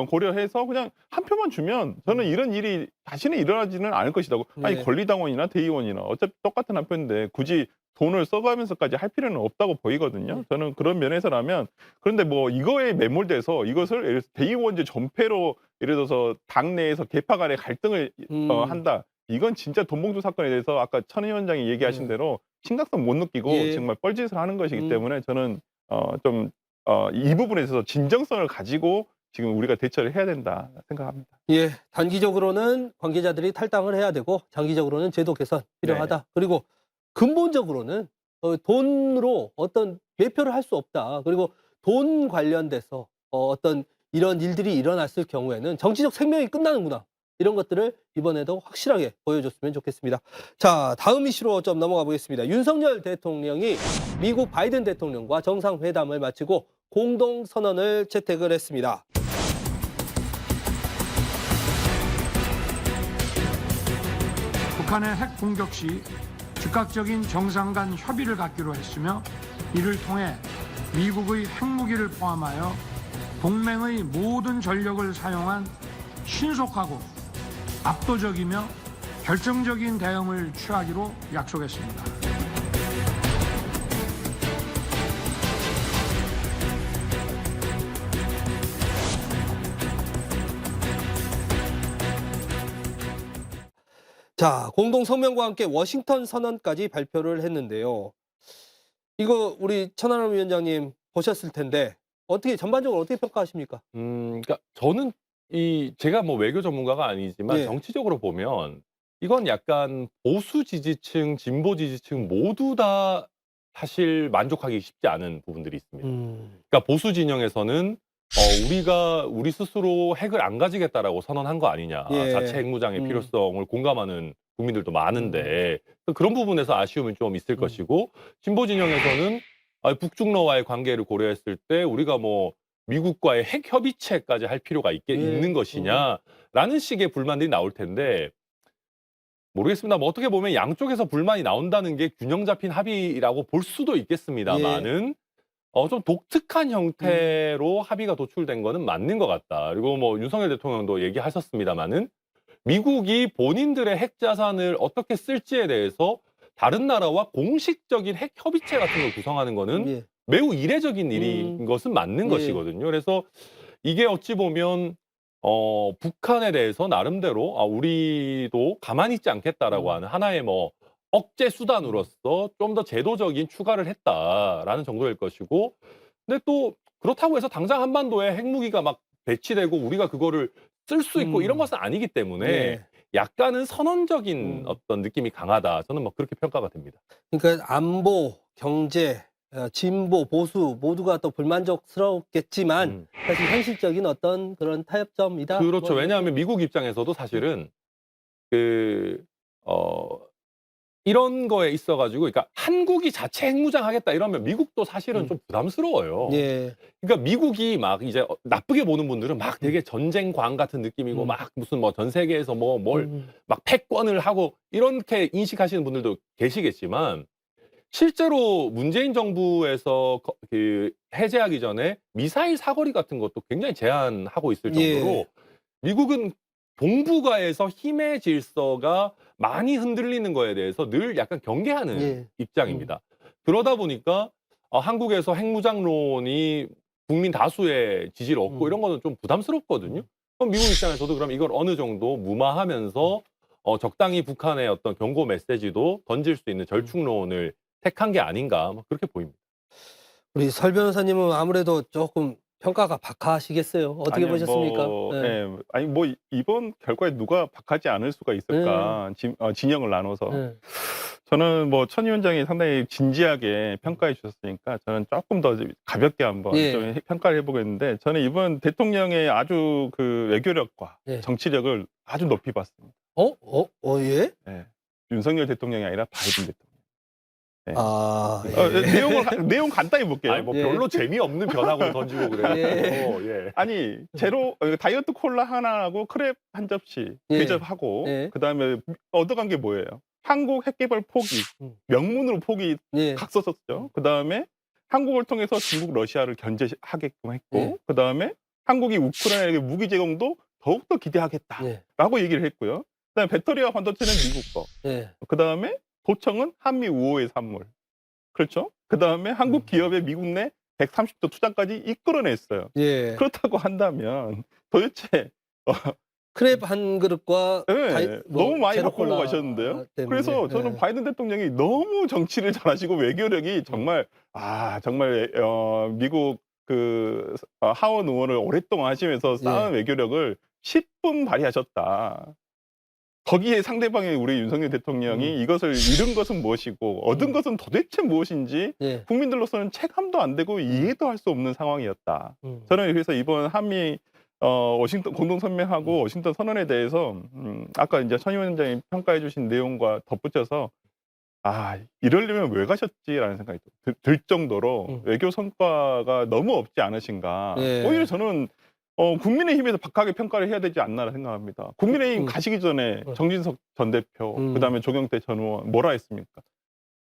고려해서 그냥 한 표만 주면 저는 이런 일이 다시는 일어나지는 않을 것이다. 아니 네. 권리당원이나 대의원이나 어차피 똑같은 한 표인데 굳이 돈을 써가면서까지 할 필요는 없다고 보이거든요. 저는 그런 면에서라면 그런데 뭐 이거에 매몰돼서 이것을 예를 들어서 대의원제 전폐로 예를 들어서 당내에서 계파 간의 갈등을 한다. 이건 진짜 돈봉투 사건에 대해서 아까 천 위원장이 얘기하신 대로 심각성 못 느끼고 예. 정말 뻘짓을 하는 것이기 때문에 저는 이 부분에 있어서 진정성을 가지고 지금 우리가 대처를 해야 된다 생각합니다. 예. 단기적으로는 관계자들이 탈당을 해야 되고 장기적으로는 제도 개선 필요하다. 그리고 근본적으로는 돈으로 어떤 매표를 할 수 없다. 그리고 돈 관련돼서 어떤 이런 일들이 일어났을 경우에는 정치적 생명이 끝나는구나. 이런 것들을 이번에도 확실하게 보여줬으면 좋겠습니다. 자, 다음 이슈로 좀 넘어가 보겠습니다. 윤석열 대통령이 미국 바이든 대통령과 정상회담을 마치고 공동 선언을 채택을 했습니다. 북한의 핵 공격 시 즉각적인 정상 간 협의를 갖기로 했으며 이를 통해 미국의 핵무기를 포함하여 동맹의 모든 전력을 사용한 신속하고 압도적이며 결정적인 대응을 취하기로 약속했습니다. 자, 공동 성명과 함께 워싱턴 선언까지 발표를 했는데요. 이거 우리 천하람 위원장님 보셨을 텐데 어떻게 전반적으로 어떻게 평가하십니까? 그러니까 저는 제가 뭐 외교 전문가가 아니지만 예. 정치적으로 보면 이건 약간 보수 지지층, 진보 지지층 모두 다 사실 만족하기 쉽지 않은 부분들이 있습니다. 그러니까 보수 진영에서는 우리 스스로 핵을 안 가지겠다라고 선언한 거 아니냐. 예. 자체 핵무장의 필요성을 공감하는 국민들도 많은데 그런 부분에서 아쉬움이 좀 있을 것이고 진보 진영에서는 북중러와의 관계를 고려했을 때 우리가 뭐 미국과의 핵 협의체까지 할 필요가 있는 것이냐라는 식의 불만들이 나올 텐데 모르겠습니다. 뭐 어떻게 보면 양쪽에서 불만이 나온다는 게 균형 잡힌 합의라고 볼 수도 있겠습니다만은 좀 독특한 형태로 합의가 도출된 거는 맞는 것 같다. 그리고 뭐 윤석열 대통령도 얘기하셨습니다마는 미국이 본인들의 핵 자산을 어떻게 쓸지에 대해서 다른 나라와 공식적인 핵 협의체 같은 걸 구성하는 거는 예. 매우 이례적인 일인 것은 맞는 예. 것이거든요. 그래서 이게 어찌 보면 북한에 대해서 나름대로 우리도 가만히 있지 않겠다라고 하는 하나의 뭐 억제 수단으로서 좀 더 제도적인 추가를 했다라는 정도일 것이고 근데 또 그렇다고 해서 당장 한반도에 핵무기가 막 배치되고 우리가 그거를 쓸 수 있고 이런 것은 아니기 때문에 예. 약간은 선언적인 어떤 느낌이 강하다. 저는 뭐 그렇게 평가가 됩니다. 그러니까 안보, 경제, 진보, 보수 모두가 또 불만족스럽겠지만 사실 현실적인 어떤 그런 타협점이다. 그렇죠. 뭐 왜냐하면 미국 입장에서도 사실은 이런 거에 있어가지고, 그러니까 한국이 자체 핵무장하겠다 이러면 미국도 사실은 좀 부담스러워요. 예. 그러니까 미국이 막 이제 나쁘게 보는 분들은 막 되게 전쟁광 같은 느낌이고 막 무슨 뭐 전 세계에서 뭐 뭘 막 패권을 하고 이렇게 인식하시는 분들도 계시겠지만 실제로 문재인 정부에서 해제하기 전에 미사일 사거리 같은 것도 굉장히 제한하고 있을 정도로 예. 미국은 동북아에서 힘의 질서가 많이 흔들리는 거에 대해서 늘 약간 경계하는 예. 입장입니다. 그러다 보니까 한국에서 핵무장론이 국민 다수의 지지를 얻고 이런 거는 좀 부담스럽거든요. 그럼 미국 입장에서도 그럼 이걸 어느 정도 무마하면서 적당히 북한의 어떤 경고 메시지도 던질 수 있는 절충론을 택한 게 아닌가 뭐 그렇게 보입니다. 우리 설 변호사님은 아무래도 조금 평가가 박하시겠어요. 어떻게 아니요, 보셨습니까? 뭐, 예. 예, 아니 뭐 이번 결과에 누가 박하지 않을 수가 있을까? 진영을 나눠서 예. 저는 뭐 천 위원장이 상당히 진지하게 평가해 주셨으니까 저는 조금 더 가볍게 한번 예. 좀 평가를 해보겠는데 저는 이번 대통령의 아주 그 외교력과 예. 정치력을 아주 높이 봤습니다. 예? 예. 윤석열 대통령이 아니라 바이든 대통령. 네. 아, 내용 간단히 볼게요. 아니 뭐 예. 별로 재미없는 변화구를 던지고 그래요. 예. 아니 다이어트 콜라 하나하고 크랩 한 접시 예. 대접하고 예. 그다음에 얻어간 게 뭐예요? 한국 핵개발 포기 명문으로 포기 예. 각 썼었죠. 그다음에 한국을 통해서 중국 러시아를 견제하게끔 했고 예. 그다음에 한국이 우크라이나에게 무기 제공도 더욱더 기대하겠다라고 예. 얘기를 했고요. 그다음에 배터리와 반도체는 미국 거. 예. 그다음에 도청은 한미 우호의 산물. 그렇죠? 그다음에 한국 기업의 미국 내 130조 투자까지 이끌어냈어요. 예. 그렇다고 한다면 도대체 크랩 한 그릇과 네, 너무 많이 제로 바꾸고 콜라 가셨는데요. 때문에. 그래서 저는 예. 바이든 대통령이 너무 정치를 잘하시고 외교력이 정말 정말 미국 하원 의원을 오랫동안 하시면서 쌓은 외교력을 10분 발휘하셨다. 거기에 상대방의 우리 윤석열 대통령이 이것을 잃은 것은 무엇이고 얻은 것은 도대체 무엇인지 예. 국민들로서는 체감도 안 되고 이해도 할 수 없는 상황이었다. 음. 저는 그래서 이번 한미 워싱턴 공동 선명하고 워싱턴 선언에 대해서 아까 이제 천 위원장이 평가해 주신 내용과 덧붙여서 이러려면 왜 가셨지라는 생각이 들 정도로 외교 성과가 너무 없지 않으신가. 예. 오히려 저는 국민의힘에서 박하게 평가를 해야 되지 않나라 생각합니다. 국민의힘 가시기 전에 정진석 전 대표, 그다음에 조경태 전 의원 뭐라 했습니까?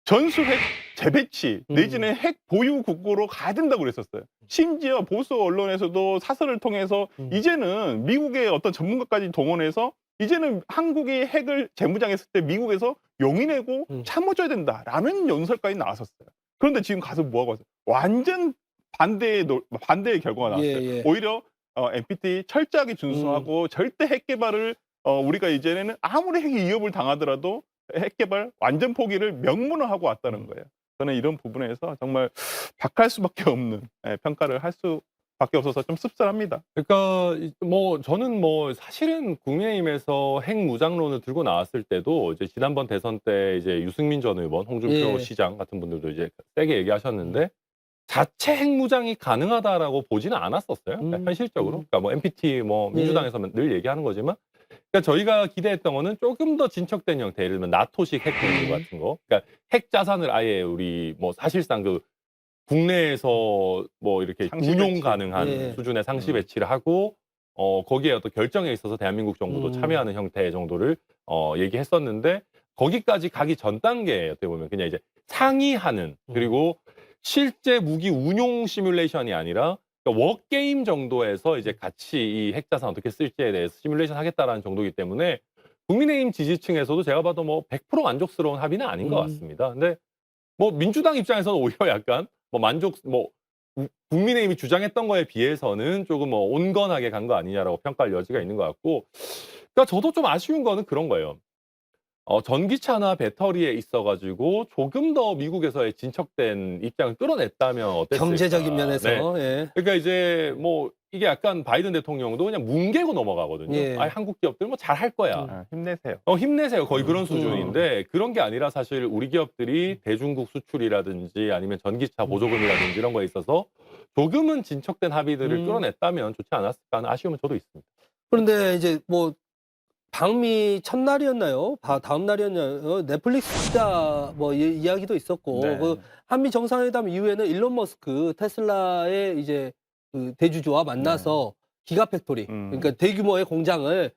전술핵 재배치 내지는 핵 보유 국고로 가야 된다고 그랬었어요. 심지어 보수 언론에서도 사설을 통해서 이제는 미국의 어떤 전문가까지 동원해서 이제는 한국이 핵을 재무장했을 때 미국에서 용인하고 참아줘야 된다라는 연설까지 나왔었어요. 그런데 지금 가서 뭐하고 왔어요? 완전 반대의 결과가 나왔어요. 예. 오히려 NPT 철저하게 준수하고 절대 핵 개발을 우리가 이제는 아무리 핵이 위협을 당하더라도 핵 개발 완전 포기를 명문화하고 왔다는 거예요. 저는 이런 부분에서 정말 박할 수밖에 없는 평가를 할 수밖에 없어서 좀 씁쓸합니다. 그러니까 저는 사실은 국민의힘에서 핵 무장론을 들고 나왔을 때도 이제 지난번 대선 때 이제 유승민 전 의원, 홍준표 시장 같은 분들도 이제 세게 얘기하셨는데 자체 핵 무장이 가능하다라고 보지는 않았었어요. 그러니까 현실적으로. 그러니까 NPT 민주당에서는 늘 얘기하는 거지만, 그러니까 저희가 기대했던 거는 조금 더 진척된 형태, 예를 들면 나토식 핵 공유 같은 거. 그러니까 핵 자산을 아예 우리 사실상 그 국내에서 이렇게 운용 가능한 수준의 상시 배치를 하고 거기에 어떤 결정에 있어서 대한민국 정부도 참여하는 형태 정도를 얘기했었는데, 거기까지 가기 전 단계에 어떻게 보면 그냥 이제 상의하는, 그리고 실제 무기 운용 시뮬레이션이 아니라 그러니까 워게임 정도에서 이제 같이 이 핵자산 어떻게 쓸지에 대해서 시뮬레이션 하겠다라는 정도이기 때문에 국민의힘 지지층에서도 제가 봐도 100% 만족스러운 합의는 아닌 것 같습니다. 근데 민주당 입장에서는 오히려 약간 국민의힘이 주장했던 거에 비해서는 조금 온건하게 간 거 아니냐라고 평가할 여지가 있는 것 같고, 그러니까 저도 좀 아쉬운 거는 그런 거예요. 전기차나 배터리에 있어가지고 조금 더 미국에서의 진척된 입장을 끌어냈다면 어땠을까. 경제적인 면에서. 네. 그러니까 이제 이게 약간 바이든 대통령도 그냥 뭉개고 넘어가거든요. 한국 기업들 잘할 거야. 힘내세요. 힘내세요. 거의 그런 수준인데 그런 게 아니라 사실 우리 기업들이 대중국 수출이라든지 아니면 전기차 보조금이라든지 이런 거에 있어서 조금은 진척된 합의들을 끌어냈다면 좋지 않았을까 하는 아쉬움은 저도 있습니다. 그런데 이제 방미 첫날이었나요? 다음 날이었나요? 넷플릭스 투자 이야기도 있었고, 그 한미 정상회담 이후에는 일론 머스크 테슬라의 이제 그 대주주와 만나서 기가팩토리, 그러니까 대규모의 공장을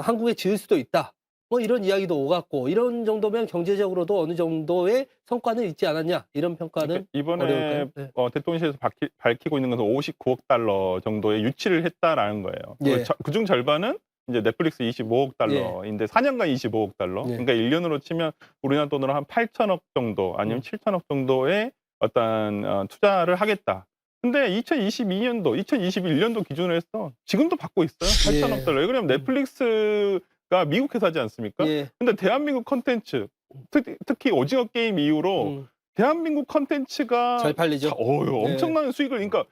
한국에 지을 수도 있다. 이런 이야기도 오갔고, 이런 정도면 경제적으로도 어느 정도의 성과는 있지 않았냐, 이런 평가는 이번에 어려울까요? 대통령실에서 밝히고 있는 것은 59억 달러 정도의 유치를 했다라는 거예요. 그중 절반은 이제 넷플릭스 25억 달러인데 4년간 25억 달러. 그러니까 1년으로 치면 우리나라 돈으로 한 8천억 정도 아니면 7천억 정도의 어떤 투자를 하겠다. 근데 2022년도, 2021년도 기준으로 해서 지금도 받고 있어요. 8천억 달러. 왜냐면 넷플릭스가 미국 회사지 않습니까? 근데 대한민국 콘텐츠, 특히 오징어 게임 이후로 대한민국 콘텐츠가 잘 팔리죠. 엄청난 수익을, 그러니까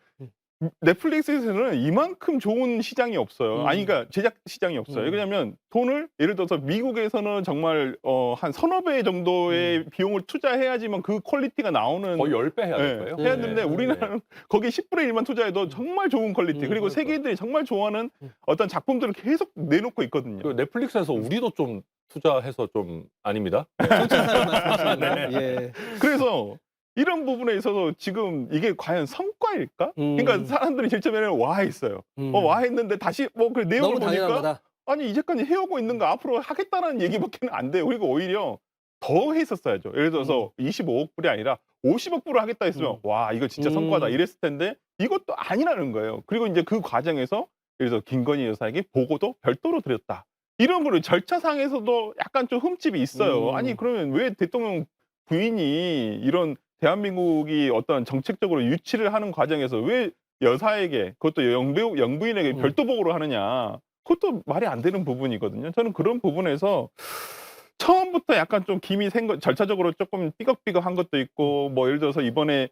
넷플릭스에서는 이만큼 좋은 시장이 없어요. 그러니까 제작 시장이 없어요. 왜냐면 돈을 예를 들어서 미국에서는 정말 한 서너 배 정도의 비용을 투자해야지만 그 퀄리티가 나오는, 거의 10배 해야 될 거예요. 해야 되는데 우리나라는 거기 10분의 1만 투자해도 정말 좋은 퀄리티, 그리고 세계인들이 정말 좋아하는 어떤 작품들을 계속 내놓고 있거든요. 넷플릭스에서 우리도 좀 투자해서 좀 아닙니다. 정치사를 말씀하시는. 그래서 이런 부분에 있어서 지금 이게 과연 성과일까? 그러니까 사람들이 질점에는 와 있어요. 와 있는데 다시 그 내용을 너무 당연한 보니까 거다. 아니 이제까지 해오고 있는 거 앞으로 하겠다는 얘기밖에는 안 돼요. 그리고 오히려 더 했었어야죠. 예를 들어서 25억 불이 아니라 50억 불을 하겠다 했으면 와 이거 진짜 성과다 이랬을 텐데 이것도 아니라는 거예요. 그리고 이제 그 과정에서 예를 들어서 김건희 여사에게 보고도 별도로 드렸다. 이런 거를 절차상에서도 약간 좀 흠집이 있어요. 아니 그러면 왜 대통령 부인이 이런 대한민국이 어떤 정책적으로 유치를 하는 과정에서 왜 여사에게, 그것도 영부인에게 별도 보고를 하느냐. 그것도 말이 안 되는 부분이거든요. 저는 그런 부분에서 처음부터 약간 좀 김이 절차적으로 조금 삐걱삐걱한 것도 있고, 예를 들어서 이번에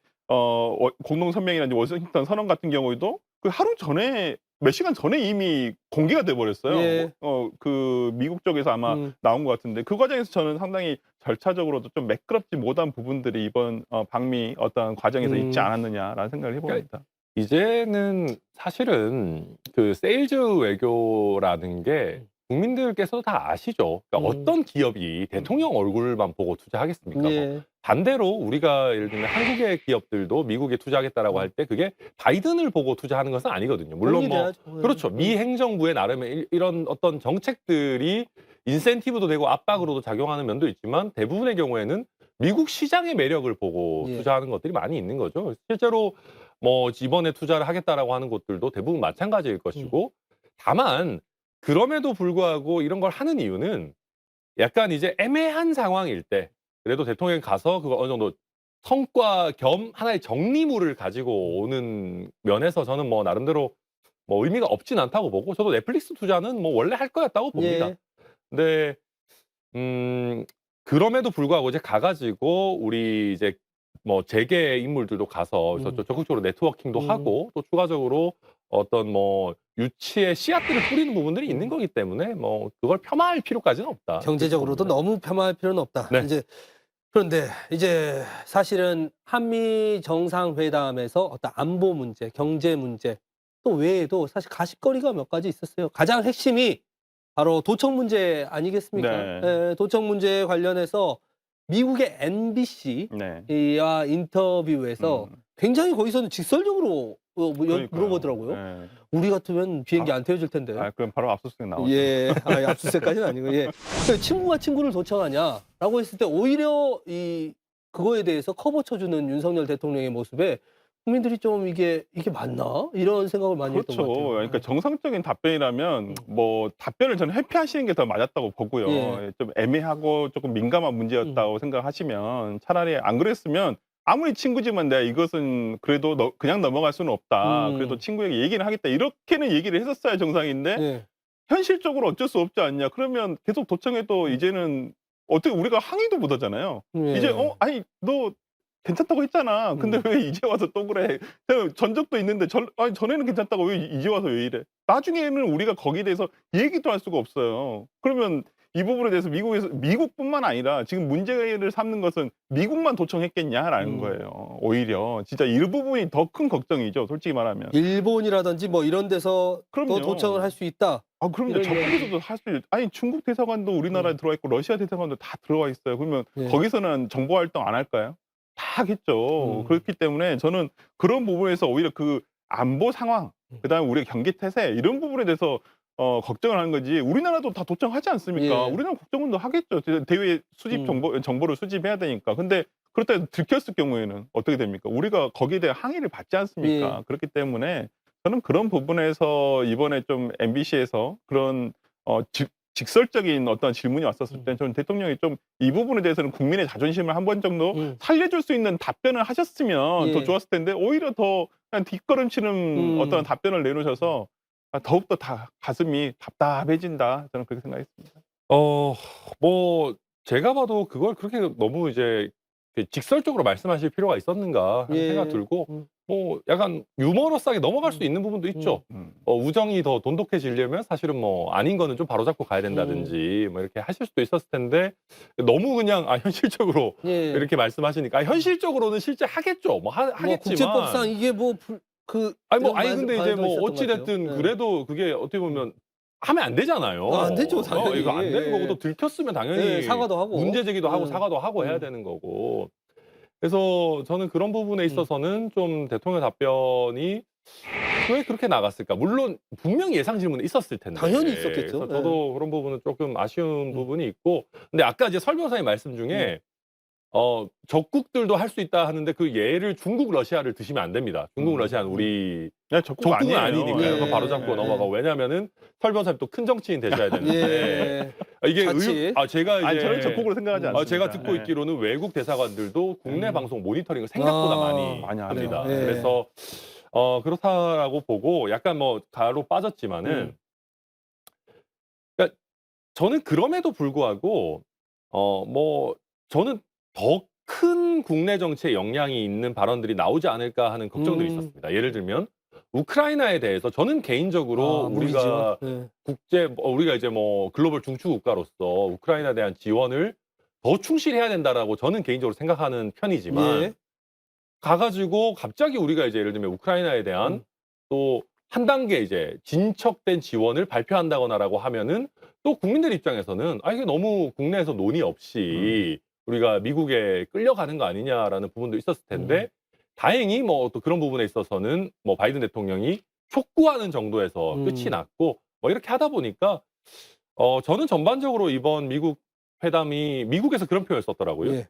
공동선명이라든지 워싱턴 선언 같은 경우에도 그 하루 전에, 몇 시간 전에 이미 공개가 돼 버렸어요. 그 미국 쪽에서 아마 나온 것 같은데, 그 과정에서 저는 상당히 절차적으로도 좀 매끄럽지 못한 부분들이 이번 방미 어떤 과정에서 있지 않았느냐라는 생각을 해봅니다. 이제는 사실은 그 세일즈 외교라는 게 국민들께서도 다 아시죠. 그러니까 어떤 기업이 대통령 얼굴만 보고 투자하겠습니까? 뭐 예. 반대로 우리가 예를 들면 한국의 기업들도 미국에 투자하겠다라고 할 때 그게 바이든을 보고 투자하는 것은 아니거든요. 물론 뭐 동의돼야죠. 예. 그렇죠. 미 행정부의 나름의 이런 어떤 정책들이 인센티브도 되고 압박으로도 작용하는 면도 있지만 대부분의 경우에는 미국 시장의 매력을 보고 예. 투자하는 것들이 많이 있는 거죠. 실제로 뭐 이번에 투자를 하겠다라고 하는 곳들도 대부분 마찬가지일 것이고 다만 그럼에도 불구하고 이런 걸 하는 이유는 약간 이제 애매한 상황일 때 그래도 대통령이 가서 그거 어느 정도 성과 겸 하나의 정리물을 가지고 오는 면에서 저는 뭐 나름대로 뭐 의미가 없진 않다고 보고 저도 넷플릭스 투자는 뭐 원래 할 거였다고 봅니다. 예. 근데 그럼에도 불구하고 이제 가 가지고 우리 이제 뭐 재계 인물들도 가서 그래서 좀 적극적으로 네트워킹도 하고 또 추가적으로 어떤 뭐 유치의 씨앗들을 뿌리는 부분들이 있는 거기 때문에 뭐 그걸 폄하할 필요까지는 없다. 경제적으로도 그렇게 봅니다. 너무 폄하할 필요는 없다. 네. 이제 그런데 이제 사실은 한미 정상회담에서 어떤 안보 문제, 경제 문제 또 외에도 사실 가십거리가 몇 가지 있었어요. 가장 핵심이 바로 도청 문제 아니겠습니까? 네. 예, 도청 문제 관련해서 미국의 네. NBC와 인터뷰에서 굉장히 거기서는 직설적으로 그러니까요. 물어보더라고요. 네. 우리 같으면 비행기 안 태워줄 텐데. 아, 그럼 바로 압수수색 나오죠. 예, 압수수색까지는 아니고, 예. 그 친구가 친구를 도청하냐라고 했을 때 오히려 그거에 대해서 커버 쳐주는 윤석열 대통령의 모습에 국민들이 좀 이게 맞나? 이런 생각을 많이 했던 것 그렇죠. 같아요. 그러니까 정상적인 답변이라면 뭐 답변을 저는 회피하시는 게 더 맞았다고 보고요. 예. 좀 애매하고 조금 민감한 문제였다고 생각하시면 차라리 안 그랬으면 아무리 친구지만 내가 이것은 그래도 그냥 넘어갈 수는 없다. 그래도 친구에게 얘기를 하겠다. 이렇게는 얘기를 했었어야 정상인데 예. 현실적으로 어쩔 수 없지 않냐. 그러면 계속 도청해도 이제는 어떻게 우리가 항의도 못 하잖아요. 예. 이제 아니 너 괜찮다고 했잖아. 근데 왜 이제 와서 또 그래? 전적도 있는데 아니 전에는 괜찮다고 왜 이제 와서 왜 이래? 나중에는 우리가 거기에 대해서 얘기도 할 수가 없어요. 그러면 이 부분에 대해서 미국뿐만 아니라 지금 문제를 삼는 것은 미국만 도청했겠냐라는 거예요. 오히려 진짜 일부분이 더 큰 걱정이죠. 솔직히 말하면. 일본이라든지 뭐 이런 데서 그럼요. 또 도청을 할 수 있다. 아, 그럼요. 이런 저쪽에서도 할 수 아니 중국 대사관도 우리나라에 들어와 있고 러시아 대사관도 다 들어와 있어요. 그러면 예. 거기서는 정보 활동 안 할까요? 다 하겠죠. 그렇기 때문에 저는 그런 부분에서 오히려 그 안보 상황, 그다음에 우리의 경기 태세 이런 부분에 대해서 걱정을 하는 거지. 우리나라도 다 도청하지 않습니까? 예. 우리나라 국정원도 하겠죠. 대외 수집 정보를 수집해야 되니까. 근데 그렇다 해서 들켰을 경우에는 어떻게 됩니까? 우리가 거기에 대한 항의를 받지 않습니까? 예. 그렇기 때문에 저는 그런 부분에서 이번에 좀 MBC에서 그런 직설적인 어떤 질문이 왔었을 때 저는 대통령이 좀 이 부분에 대해서는 국민의 자존심을 한 번 정도 살려줄 수 있는 답변을 하셨으면 예. 더 좋았을 텐데 오히려 더 그냥 뒷걸음치는 어떤 답변을 내놓으셔서 더욱더 가슴이 답답해진다. 저는 그렇게 생각했습니다. 뭐 제가 봐도 그걸 그렇게 너무 이제 직설적으로 말씀하실 필요가 있었는가 하는 예. 생각 들고 뭐 약간 유머러스하게 넘어갈 수 있는 부분도 있죠. 우정이 더 돈독해지려면 사실은 뭐 아닌 거는 좀 바로잡고 가야 된다든지 뭐 이렇게 하실 수도 있었을 텐데 너무 그냥 현실적으로 예. 이렇게 말씀하시니까 현실적으로는 실제 하겠죠. 뭐 뭐 하겠지만 국제법상 이게 아니 근데 이제 뭐 어찌 됐든 예. 그래도 그게 어떻게 보면 하면 안 되잖아요. 안 되죠, 당연히. 이거 안 되는 예. 거고 또 들켰으면 당연히 예, 사과도 하고. 문제 제기도 하고 사과도 하고 해야 되는 거고. 그래서 저는 그런 부분에 있어서는 좀 대통령 답변이 왜 그렇게 나갔을까? 물론 분명히 예상 질문은 있었을 텐데. 당연히 있었겠죠. 그래서 저도 그런 부분은 조금 아쉬운 부분이 있고. 근데 아까 이제 설 변호사님 말씀 중에 적국들도 할 수 있다 하는데 그 예를 중국, 러시아를 드시면 안 됩니다. 중국, 러시아는 우리 적국 적국은 아니에요. 아니니까요. 예. 그거 바로 잡고 넘어가고. 왜냐면은 설 변호사님 또 큰 정치인 되셔야 되는데. 예. 이게 자칫. 제가 이제 아니 저는 적국으로 생각하지 않습니다. 제가 듣고 예. 있기로는 외국 대사관들도 국내 방송 모니터링을 생각보다 많이 많이 합니다. 하네요. 예. 그래서 그렇다라고 보고 약간 뭐 가로 빠졌지만은 그러니까 저는 그럼에도 불구하고 뭐 저는 더 큰 국내 정치에 영향이 있는 발언들이 나오지 않을까 하는 걱정들이 있었습니다. 예를 들면 우크라이나에 대해서 저는 개인적으로 우리가 우리가 이제 뭐 글로벌 중추 국가로서 우크라이나에 대한 지원을 더 충실해야 된다라고 저는 개인적으로 생각하는 편이지만 예. 가가지고 갑자기 우리가 이제 예를 들면 우크라이나에 대한 또 한 단계 이제 진척된 지원을 발표한다거나라고 하면은 또 국민들 입장에서는 이게 너무 국내에서 논의 없이 우리가 미국에 끌려가는 거 아니냐라는 부분도 있었을 텐데 다행히 뭐 또 그런 부분에 있어서는 뭐 바이든 대통령이 촉구하는 정도에서 끝이 났고 뭐 이렇게 하다 보니까 저는 전반적으로 이번 미국 회담이 미국에서 그런 표현을 썼더라고요. 예.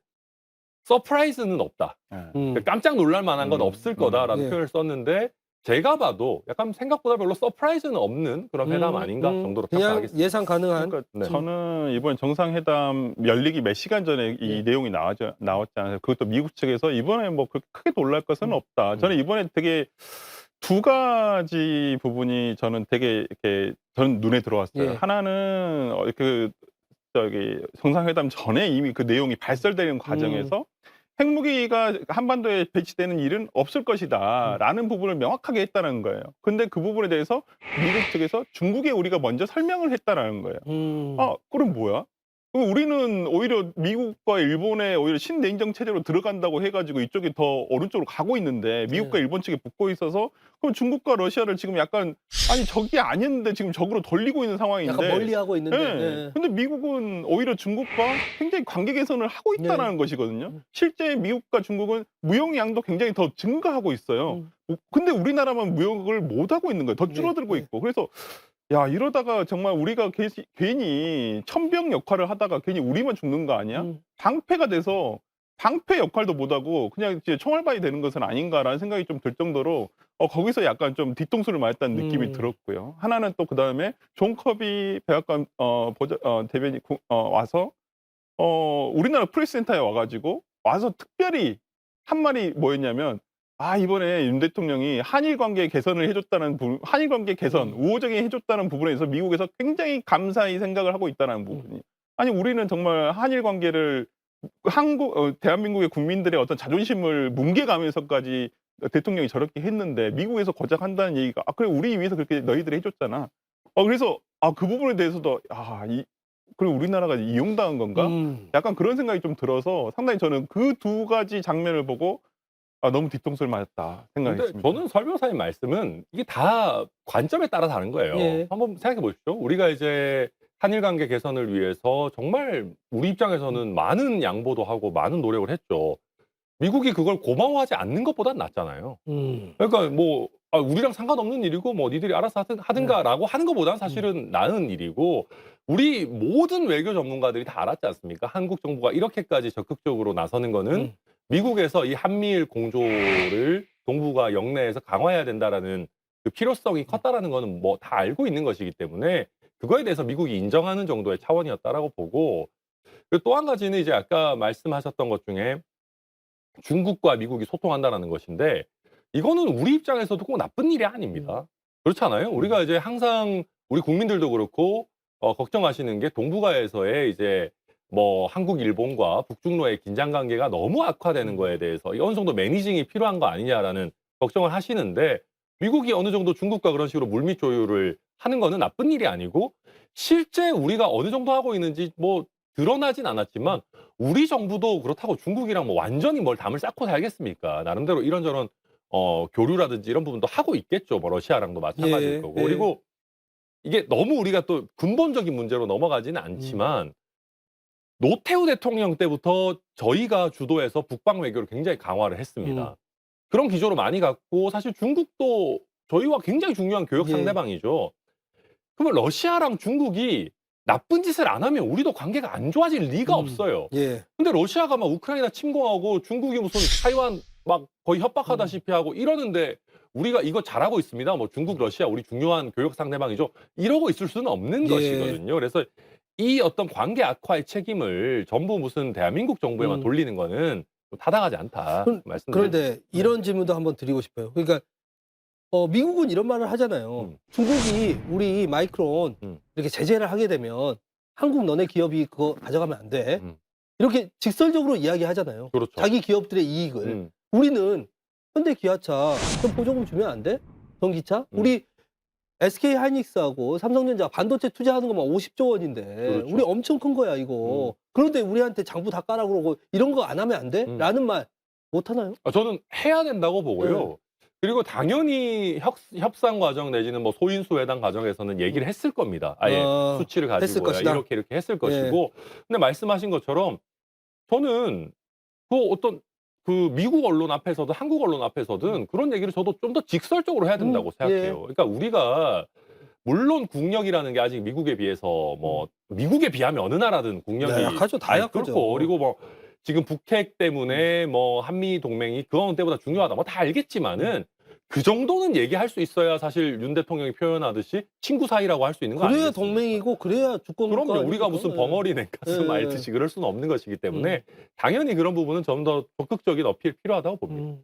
서프라이즈는 없다. 예. 깜짝 놀랄 만한 건 없을 거다라는 예. 표현을 썼는데 제가 봐도 약간 생각보다 별로 서프라이즈는 없는 그런 회담 아닌가 정도로 그냥 평가하겠습니다. 예상 가능한. 그러니까 네. 저는 이번 정상회담 열리기 몇 시간 전에 이 내용이 나왔잖아요. 그것도 미국 측에서 이번에 뭐 그렇게 크게 놀랄 것은 없다. 저는 이번에 되게 두 가지 부분이 저는 되게 이렇게 저는 눈에 들어왔어요. 예. 하나는 저기 정상회담 전에 이미 그 내용이 발설되는 과정에서 핵무기가 한반도에 배치되는 일은 없을 것이다라는 부분을 명확하게 했다는 거예요. 근데 그 부분에 대해서 미국 측에서 중국에 우리가 먼저 설명을 했다라는 거예요. 그럼 뭐야? 그럼 우리는 오히려 미국과 일본의 오히려 신냉정 체제로 들어간다고 해가지고 이쪽이 더 오른쪽으로 가고 있는데 미국과 네. 일본 측에 붙고 있어서 그럼 중국과 러시아를 지금 약간 아니 적이 아닌데 지금 적으로 돌리고 있는 상황인데. 약간 멀리하고 있는데. 네. 예. 근데 미국은 오히려 중국과 굉장히 관계 개선을 하고 있다라는 것이거든요. 실제 미국과 중국은 무역 양도 굉장히 더 증가하고 있어요. 근데 우리나라만 무역을 못 하고 있는 거예요. 더 줄어들고 네. 있고. 그래서 야 이러다가 정말 우리가 괜히 천병 역할을 하다가 괜히 우리만 죽는 거 아니야? 방패가 돼서 방패 역할도 못하고 그냥 이제 총알바위 되는 것은 아닌가라는 생각이 좀 들 정도로 거기서 약간 좀 뒤통수를 맞았다는 느낌이 들었고요. 하나는 또 그다음에 존 커비 백악관 대변인 와서 우리나라 프레스센터에 와가지고 와서 특별히 한 말이 뭐였냐면 이번에 윤 대통령이 한일 관계 개선을 해줬다는 부분, 한일 관계 개선, 우호적인 해줬다는 부분에서 미국에서 굉장히 감사히 생각을 하고 있다는 부분이. 아니, 우리는 정말 한일 관계를 대한민국의 국민들의 어떤 자존심을 뭉개가면서까지 대통령이 저렇게 했는데 미국에서 고작 한다는 얘기가 그래, 우리 위해서 그렇게 너희들이 해줬잖아. 그래서 그 부분에 대해서도 그리고 우리나라가 이용당한 건가? 약간 그런 생각이 좀 들어서 상당히 저는 그 두 가지 장면을 보고 너무 뒤통수를 맞았다 근데 생각했습니다. 저는 설 변호사님 말씀은 이게 다 관점에 따라 다른 거예요. 예. 한번 생각해 보십시오. 우리가 이제 한일 관계 개선을 위해서 정말 우리 입장에서는 많은 양보도 하고 많은 노력을 했죠. 미국이 그걸 고마워하지 않는 것보단 낫잖아요. 그러니까 뭐 우리랑 상관없는 일이고 뭐 니들이 알아서 하든가라고 하는 것보다는 사실은 나은 일이고 우리 모든 외교 전문가들이 다 알았지 않습니까? 한국 정부가 이렇게까지 적극적으로 나서는 거는 미국에서 이 한미일 공조를 동북아 영내에서 강화해야 된다라는 그 필요성이 컸다라는 거는 뭐 다 알고 있는 것이기 때문에 그거에 대해서 미국이 인정하는 정도의 차원이었다라고 보고 또 한 가지는 이제 아까 말씀하셨던 것 중에 중국과 미국이 소통한다라는 것인데 이거는 우리 입장에서도 꼭 나쁜 일이 아닙니다. 그렇잖아요. 우리가 이제 항상 우리 국민들도 그렇고 걱정하시는 게 동북아에서의 이제 뭐 한국, 일본과 북중로의 긴장 관계가 너무 악화되는 거에 대해서 어느 정도 매니징이 필요한 거 아니냐라는 걱정을 하시는데 미국이 어느 정도 중국과 그런 식으로 물밑 조율을 하는 거는 나쁜 일이 아니고 실제 우리가 어느 정도 하고 있는지 뭐 드러나진 않았지만 우리 정부도 그렇다고 중국이랑 뭐 완전히 뭘 담을 쌓고 살겠습니까? 나름대로 이런저런 교류라든지 이런 부분도 하고 있겠죠. 뭐 러시아랑도 마찬가지일 예, 거고. 예. 그리고 이게 너무 우리가 또 근본적인 문제로 넘어가지는 않지만 노태우 대통령 때부터 저희가 주도해서 북방 외교를 굉장히 강화를 했습니다. 그런 기조로 많이 갔고 사실 중국도 저희와 굉장히 중요한 교역 예. 상대방이죠. 그러면 러시아랑 중국이 나쁜 짓을 안 하면 우리도 관계가 안 좋아질 리가 없어요. 예. 근데 러시아가 막 우크라이나 침공하고 중국이 무슨 타이완 막 거의 협박하다시피 하고 이러는데 우리가 이거 잘하고 있습니다. 뭐 중국, 러시아 우리 중요한 교역 상대방이죠. 이러고 있을 수는 없는 예. 것이거든요. 그래서 이 어떤 관계 악화의 책임을 전부 무슨 대한민국 정부에만 돌리는 거는 좀 타당하지 않다. 말씀드립니다. 그런데 이런 질문도 한번 드리고 싶어요. 그러니까 미국은 이런 말을 하잖아요. 중국이 우리 마이크론 이렇게 제재를 하게 되면 한국 너네 기업이 그거 가져가면 안 돼. 이렇게 직설적으로 이야기하잖아요. 그렇죠. 자기 기업들의 이익을. 우리는 현대 기아차 좀 보조금 주면 안 돼? 전기차? 우리 SK 하이닉스하고 삼성전자 반도체 투자하는 것만 50조 원인데 그렇죠. 우리 엄청 큰 거야 이거. 그런데 우리한테 장부 다 까라 그러고 이런 거 안 하면 안 돼? 라는 말 못 하나요? 저는 해야 된다고 보고요. 그리고 당연히 협상 과정 내지는 뭐 소인수 회담 과정에서는 얘기를 했을 겁니다. 아예 수치를 했을 가지고 것이다. 이렇게 했을 것이고. 근데 말씀하신 것처럼 저는 그 어떤 그 미국 언론 앞에서든 한국 언론 앞에서든 그런 얘기를 저도 좀 더 직설적으로 해야 된다고 생각해요. 그러니까 우리가 물론 국력이라는 게 아직 미국에 비해서 뭐 미국에 비하면 어느 나라든 국력이 네, 약하죠. 다 약하죠. 그렇고 그리고 뭐 지금 북핵 때문에 뭐 한미 동맹이 그건 때보다 중요하다. 뭐 다 알겠지만은 그 정도는 얘기할 수 있어야 사실 윤 대통령이 표현하듯이 친구 사이라고 할 수 있는 거 그래야 아니겠습니까? 동맹이고 그래야 주권 국가 그럼요. 우리가 아닙니까? 무슨 벙어리 냉가슴 네. 앓듯이 그럴 수는 없는 것이기 때문에 당연히 그런 부분은 좀 더 적극적인 어필 필요하다고 봅니다.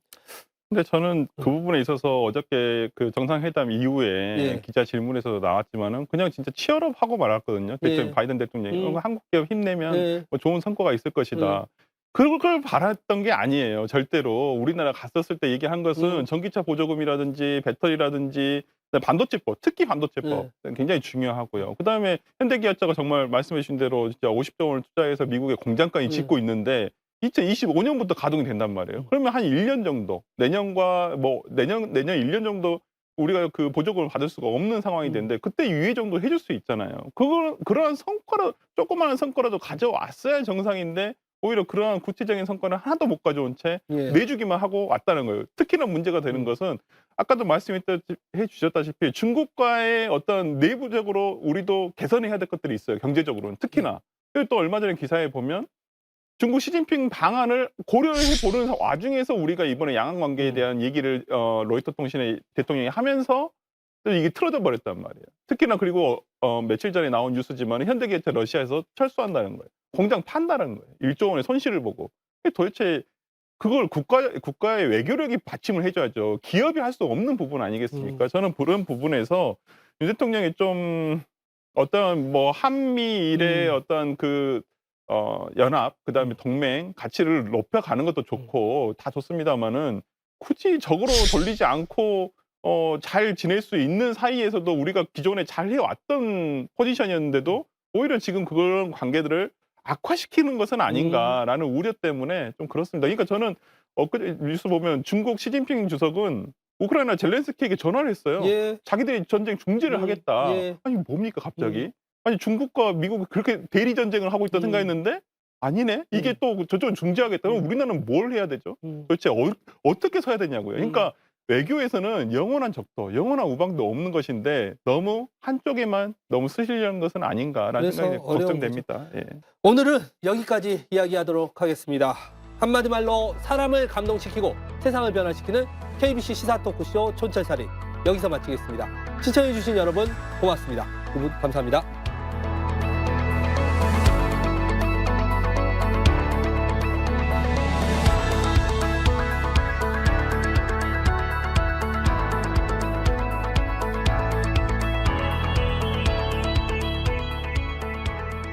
근데 저는 그 부분에 있어서 어저께 그 정상회담 이후에 예. 기자 질문에서도 나왔지만은 그냥 진짜 치열업 하고 말았거든요. 예. 바이든 대통령이 한국 기업 힘내면 네. 뭐 좋은 성과가 있을 것이다. 그걸 바랐던 게 아니에요. 절대로. 우리나라 갔었을 때 얘기한 것은 전기차 보조금이라든지 배터리라든지 반도체법, 특히 반도체법 굉장히 중요하고요. 그다음에 현대기아차가 정말 말씀해 주신 대로 진짜 50조 원을 투자해서 미국에 공장까지 짓고 있는데 2025년부터 가동이 된단 말이에요. 그러면 한 1년 정도, 내년과 뭐 내년 1년 정도 우리가 그 보조금을 받을 수가 없는 상황이 되는데 그때 유예 정도 해줄 수 있잖아요. 그러한 성과로 조그마한 성과라도 가져왔어야 정상인데 오히려 그러한 구체적인 성과를 하나도 못 가져온 채 내주기만 하고 왔다는 거예요. 특히나 문제가 되는 것은 아까도 말씀해 주셨다시피 중국과의 어떤 내부적으로 우리도 개선해야 될 것들이 있어요. 경제적으로는 특히나. 그리고 또 얼마 전에 기사에 보면 중국 시진핑 방안을 고려해 보는 와중에서 우리가 이번에 양안 관계에 대한 얘기를 로이터 통신의 대통령이 하면서 또 이게 틀어져 버렸단 말이에요. 특히나 그리고 며칠 전에 나온 뉴스지만 현대기아차 러시아에서 철수한다는 거예요. 공장 판다는 거예요. 1조 원의 손실을 보고. 도대체 그걸 국가의 외교력이 받침을 해줘야죠. 기업이 할 수 없는 부분 아니겠습니까? 저는 그런 부분에서 윤 대통령이 좀 어떤 뭐 한미일의 어떤 그 연합, 그다음에 동맹 가치를 높여가는 것도 좋고 다 좋습니다만은 굳이 적으로 돌리지 않고 잘 지낼 수 있는 사이에서도 우리가 기존에 잘 해왔던 포지션이었는데도 오히려 지금 그런 관계들을 악화시키는 것은 아닌가라는 우려 때문에 좀 그렇습니다. 그러니까 저는 엊그제 뉴스 보면 중국 시진핑 주석은 우크라이나 젤렌스키에게 전화를 했어요. 자기들이 전쟁 중지를 하겠다. 아니 뭡니까 갑자기? 아니 중국과 미국이 그렇게 대리 전쟁을 하고 있다 생각했는데 아니네. 이게 또 저쪽은 중지하겠다. 그럼 우리나라는 뭘 해야 되죠? 도대체 어떻게 서야 되냐고요. 그러니까 외교에서는 영원한 적도, 영원한 우방도 없는 것인데 너무 한쪽에만 너무 쓰시려는 것은 아닌가라는 생각이 걱정됩니다. 예. 오늘은 여기까지 이야기하도록 하겠습니다. 한마디 말로 사람을 감동시키고 세상을 변화시키는 KBC 시사 토크쇼 촌철살인 여기서 마치겠습니다. 시청해주신 여러분 고맙습니다. 감사합니다.